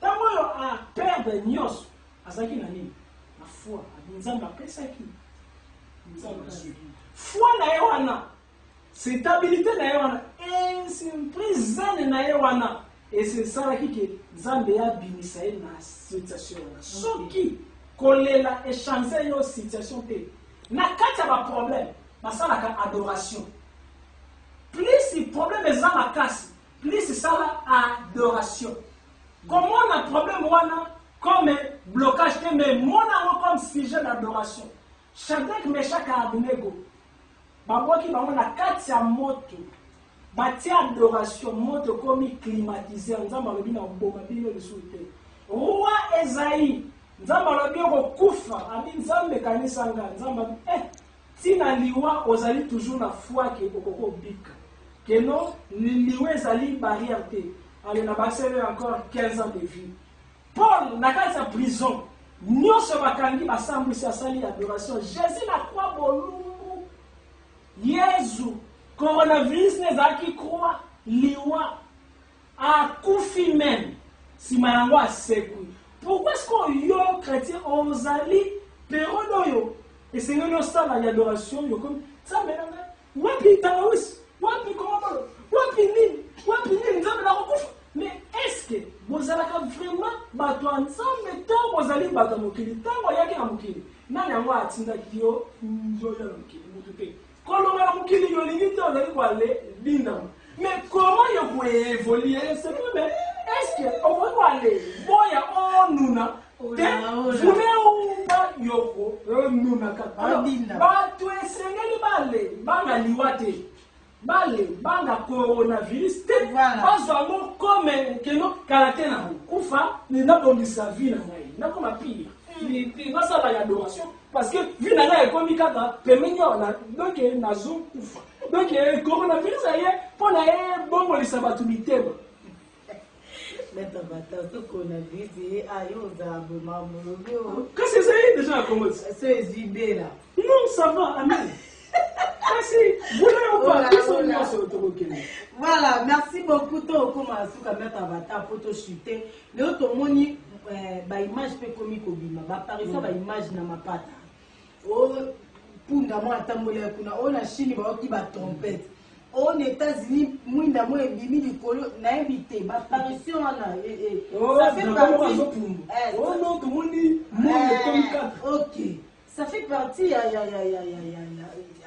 tant que a perdre nyos, azaki na nini? La foi, nzamba pesa ki. Nzamba foi na yewana. Stabilité na yewana. Et c'est présent na yewana. Et c'est ça qui que nzambe ya binisa na situation. Soki kolela échanger yo situation te. Na kati ya ba problème, basalaka adoration. Plus le problème est dans la casse, plus c'est ça la adoration. Comment on a problème comme blocage, mais moi comme sujet d'adoration. Shadrach, Meshach et Abednego, babwaki bango na kati ya moto, bati adoration, moto comme climatisé, nzamba lobi na mboma bino lisute. Roi Esaïe, nzamba lobi kokufa, abi nzambe kanisa nga, nzamba tina liwa ozali toujours na foi ke okoko bika. Que non, liwa ezali barrière te. Allez, na basere encore 15 ans de vie. Paul, na kati ya prison, nyonso bakangi basambwisi asali adoration. Jésus na croix bolumbu. Yesu, coronavirus nezalaki croix, liwa, akufi même, sima yango asekwi. Pourquoi est-ce qu'on yo chrétien ozali période oyo esengeli osala ya adoration yo comme ça maintenant wapi tawis wapi komolo wapi nini nzambe na kokufa? Mais est-ce que bozalaka vraiment bato ya nzambe to bozali bato ya mokili ntango ayaki na mokili nani yango atindaki yo nzoya na mokili motu te kolonga na mokili yo lingi te ozali koale lindama? Mais comment yo koévolue? C'est pas mais est-ce que okoki koale boya onuna te yoko onuna kaka bato esengeli bale banga liwa te bale banga coronavirus te bazwango comme keno kala te na kufa ninabongisa vie na ngai nakoma pire nasala ya adoration parce que vie na ngai ekomi kaka pemeni ona donc nazo kufa donc coronavirus aye mpo na ye bomolisa bato mitema. Qu'est-ce que c'est déjà à commencer? C'est idée là. Non, ça va, amen. Voilà, merci beaucoup. Comme à mettre à bata photo chuter. Le autre moni, image peut comique au bima. Apparition ba image na mapata. Oh, punda mo atambole kuna. On a Chine ba qui ba trompette. Aux États-Unis, mwinda mo ebimi likolo na invité ba apparition na ça fait partie. Oh non, tout le monde dit comme quatre. OK. Ça fait partie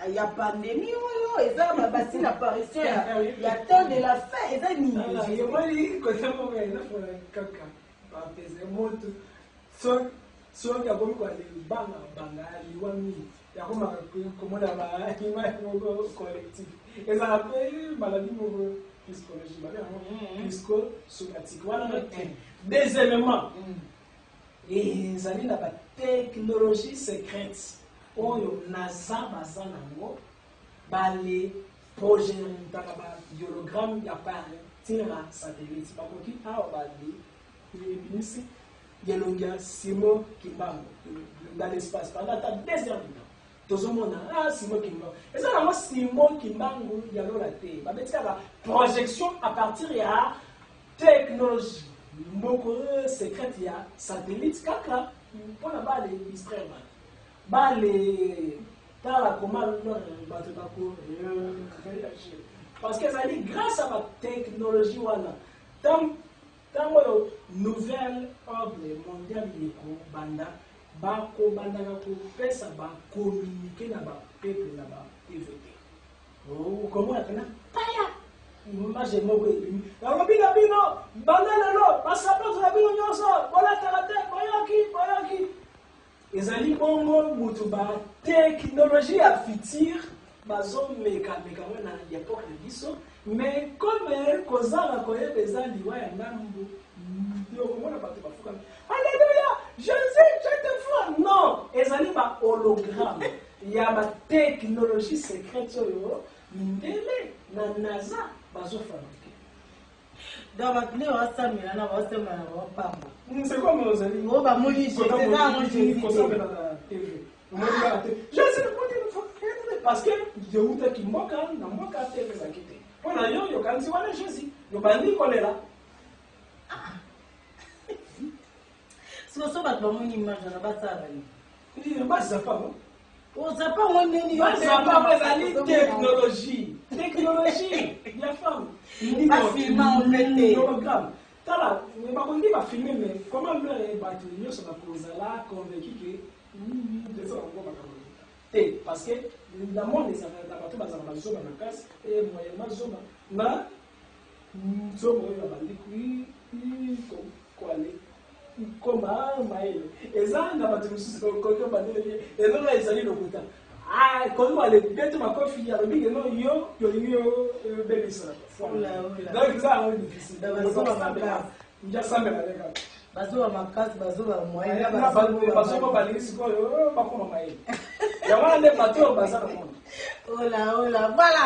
il y a pandémie et ça va passer l'apparition il y a temps de la fin et ça ni il y a moi il côté moi là pour caca pas peser moto so ya bomi kwa banga liwami ya koma comment la image collectif et ça appelle maladie psychologique psychosomatique voilà deuxièmement et ça dit la technologie secrète oyo naza baza nango bale projet ntaka ba hologramme ya pare tina satellite bakoki awa bale ebinisi yelongia Simon Kimbangu dans l'espace pendant 2 heures de temps tozomona Simon Kimbangu eza nango Simon Kimbangu ya lola te babetika ba projection à partir ya technologie moko secrète ya satellite kaka mpona bale distraire bale tala comment leur bateau réagir. Parce que ça dit, grâce à la technologie, voilà, tant que nouvelle ordre mondial, banda, bako banda ko pesa ba communiquer na ba peuple na ba TVT. Oh, comment on appelle ça? Paya. Moi j'ai mo ko elimi. Na robina bino, banda lelo, passeport na bino nyonso, bola karate, boyaki. Ezali bongo mutu ba technologie à futur, bazo meka na époque de biso, mais comme kozala koyeba ezali wa ya nambu. Alléluia, Jésus, je te vois. Non, ils ont un hologramme. Il y a ma technologie secrète. Ndele na NASA bazo fabriquer. Dans ma clé, on va s'amener, on va s'amener, on va pas. C'est quoi mes amis? On va mourir, c'est ça, moi j'ai dit. Je sais parce que je vous dis qu'il moque, na moque TV za kite. Pona yo kanzi wana Jésus. Yo bandi kolela. Si on va pas mon image, on va ça. Il va ça pas. On sait pas où on est ni. Ça pas mais technologie. Technologie. Il y a femme. Pas filmer en fait. Hologramme. Tala, mais pas on dit pas filmer mais comment le battre yo sur la cause là convaincu que de ça on va pas. Parce que dans le monde des affaires d'abord bazar bazoma na casse et moyennement zoma na zoma yo ba likui ko aller koma maele ezanga bato mususu kokoto bandele ezanga ezali lokuta ah kono ale beto makofi ya lobi no yo bebisa donc ça on difficile bazoma maka nja sambe na leka bazoma makasi bazoma moyen bazoma balisi ko bakoma maele ya wana le bato bazana monde ola voilà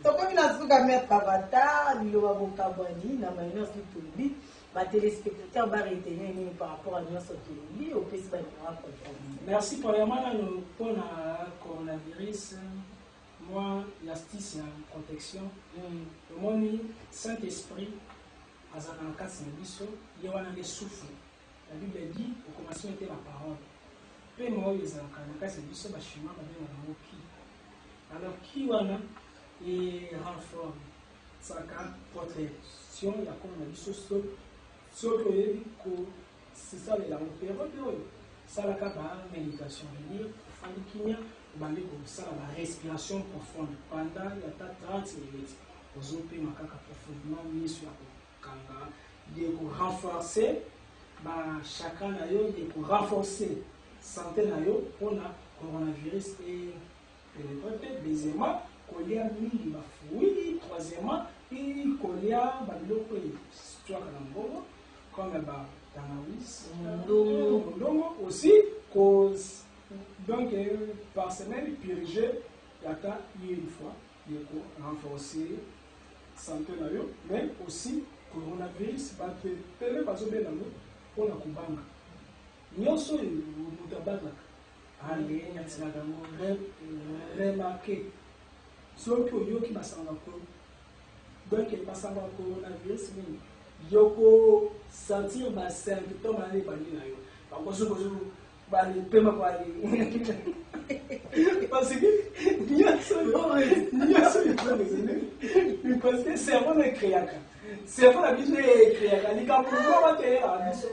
donc on a suka mettre avatar liloba bokabani na mayino situbi les téléspectateurs vont retenir par rapport à notre autonomie au pays de Merci pour le coronavirus. Moi, l'astuce en protection. Le monde Saint-Esprit, à Zananka Saint-Bisso, il y a des souffles. La Bible dit, au commencement était la parole. Peu moi, les Zananka Saint-Bisso, le chemin va bien dans qui. Alors, qui wana et renfort sa protection, il y a comme on a dit, c'est ça les langues période ça la méditation venir la respiration profonde pendant il y a 30 minutes aux opéras profondément mis sur la kanga de renforcer chacun d'ailleurs de renforcer santé d'ailleurs pour la coronavirus et peut-être deuxièmement qu'on y a mis oui troisièmement il qu'on y a biloko histoire na comme tanawis, aussi cause donc par semaine purger yata une fois pour renforcer santé na yo mais aussi coronavirus va te tele bazo bela no pour la kubanga nyonso mutabaka ale nyatsila dango remarquer soki oyoki basanga ko donc basanga coronavirus mais yoko sentir ba symptômes ali bandi na yo bakozo bali pema kwa ali parce que parce que cerveau ne créaka cerveau la biso ne créaka ni ka pour ba te la biso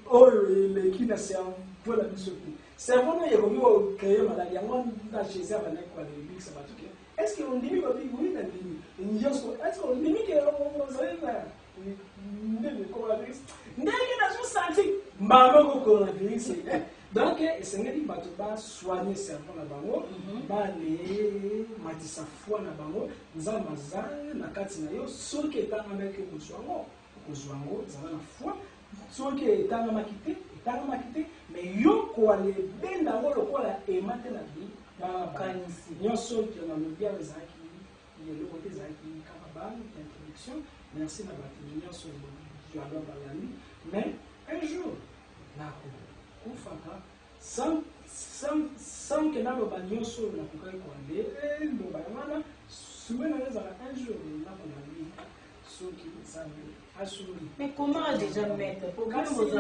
oh le qui na cerveau pour la biso cerveau ne yeko yo créer maladie yango na chez ça ba na kwa le mix ba tuke est-ce que on dit oui na dit ni yosko est-ce qu'on dit que on ça coronavirus donc esengeli bato basoigne cerveau na bango bale matisa foi na bango nzambe aza na kati na yo soki etangamaki kozwa yango ezala na foi soki etangamaki te mais yo koalebenda yango lokola ema te na bakanisi nyonso na lobia ezalaki eloko te ezalaki kaka bale introduction merci na bato nyonso joalo balani mais un jour nakufaka sans que naloba nyonso nakokaki koande loba wana sume na ezala un jour nakolali soki nzambe asuli. Mais comment déjà mettre pour que vous un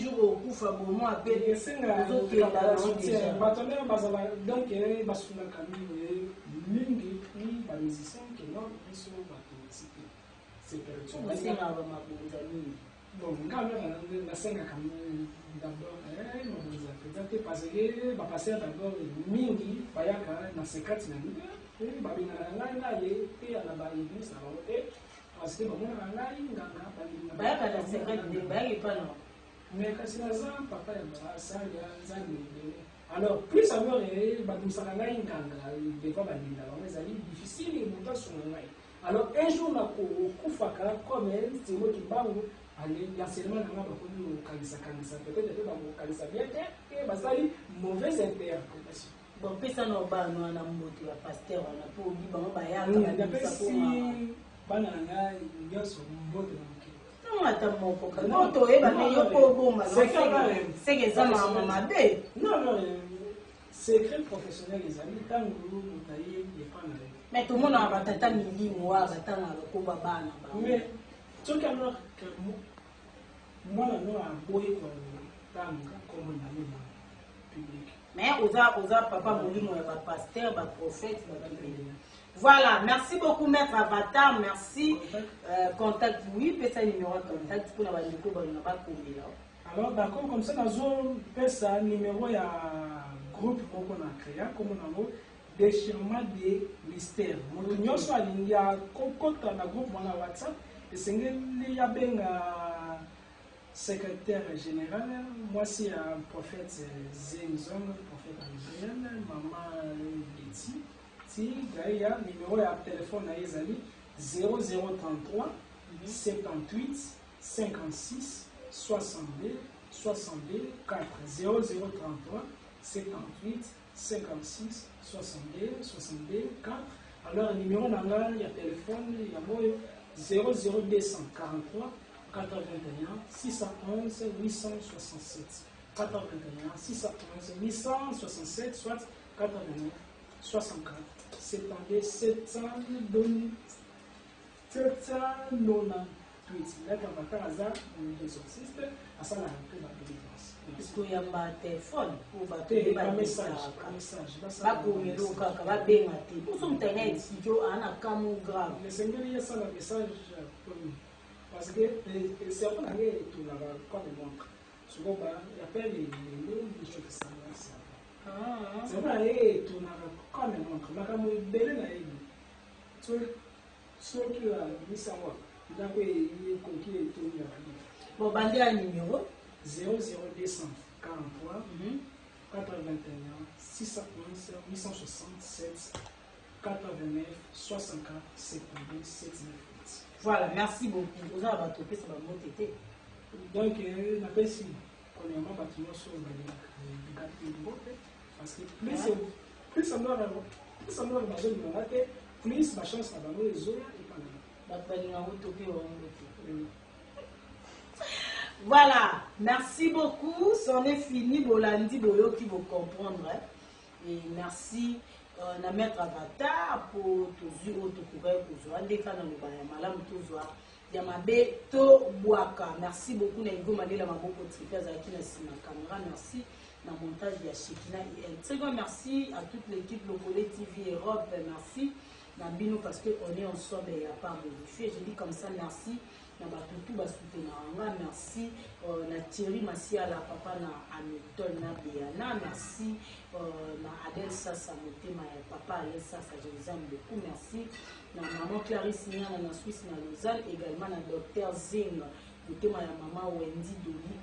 jour au coup fablement appelé batonera bazala donc basulaka mingi puis bamusicien ke non biso bato c'est bon ngambe nasengaka d'abord mabonza mpenza te parce que bapaster d'abord mingi bayaka na sekati na bino babengaka ngai naye te na baeglise na bango te parce que bamonaka ngai nganga bayaka na sekati te bayaki mpana mais kasi naza papa ya basali ya nzambe ebele alors plus alors babimisaka ngai nganga devant balinda bango ezali difficile moto asunga ngai alors un jour nakokufaka comme timo kibango l'enseignement n'a pas connu au Kanisa, peut-être que dans le Kanisa bien, et basali mauvaise interprétation. Bon, pesa no ba no na mboto ya pasteur na po bi ba ba ya ka ba sa ko bana nga nyoso mboto na mke. Non ata moko ka mboto e ba ne yo ko bomba. C'est que ça mama be. Non, secret professionnel les amis tango mutaye ye pana. Mais tout le monde a batata mili moi batanga ko ba bana ba. Mais ce qu'il y a moi, je suis public. Mais oza papa Molimo est pasteur, prophète. Voilà, merci beaucoup maître Avatar, merci. Contact, oui, peut ça numéro de contact pour la alors d'accord, comme ça, nous avons numéro de groupe qu'on a créé, comme on a déchirement des mystères. Nous avons un groupe WhatsApp. Et c'est secrétaire général, moi c'est un prophète Zenzong, prophète algérien, maman Betty, si d'ailleurs numéro de téléphone à Ezali 0033 78 56 62 62 4 0033 78 56 62 62 4. Alors numéro de téléphone il y a 00243 81 611 867 81 611 867 soit 89 64 72 798 lettre Avatar aza l'exorciste asala un peu de délivrance. Puisque y a un téléphone pour battre un message bakomelo kaka babenga te poso internet studio ana kamu grave le Seigneur y a ça le message parce que c'est un peu tout là comme montre souvent il appelle les choses que ça c'est pas tout là comme montre la comme belle na yé so qui a mis ça moi donc il est conquis tout là bon bandela numéro 00243 81 611 867 89 64 72 798. Voilà, merci beaucoup. Vous avez battu ça va monter. Donc, on appelle ici, premièrement, bâtiment sur le parce que plus on a besoin de rater, plus ma chance à ballon les autres et voilà, merci beaucoup. C'en est fini. Bolandi Boyo qui vous comprendre. Et merci. Na maître Avatar pour toujours autocouvrir pour jouer des canaux de malam toujours yamabe to boaka. Merci beaucoup na Igo Mandela maboko tripes à qui na sima caméra. Merci na montage ya Shekina IL. Très grand merci à toute l'équipe Locole TV Europe. Merci na bino parce que on est ensemble et il n'y a pas modifié. Je dis comme ça merci. Na batutu basoutenanga merci na Thierry Masiala papa na Hamilton na Biana merci na Adel Sasa motema ya papa Adel Sasa je vous aime beaucoup merci na maman Clarisse Niana na Suisse na Lausanne également na docteur Zing motema ya maman Wendy Doli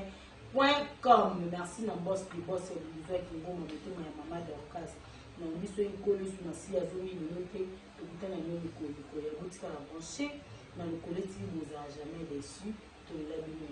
@msn.com merci na boss Olivier Kingoma motema ya maman Dorcas na biso ekolo sur na si azoni linote tokutana nyo ko ya botika la branché dans le collectif, vous n'avez jamais déçu, tout le monde.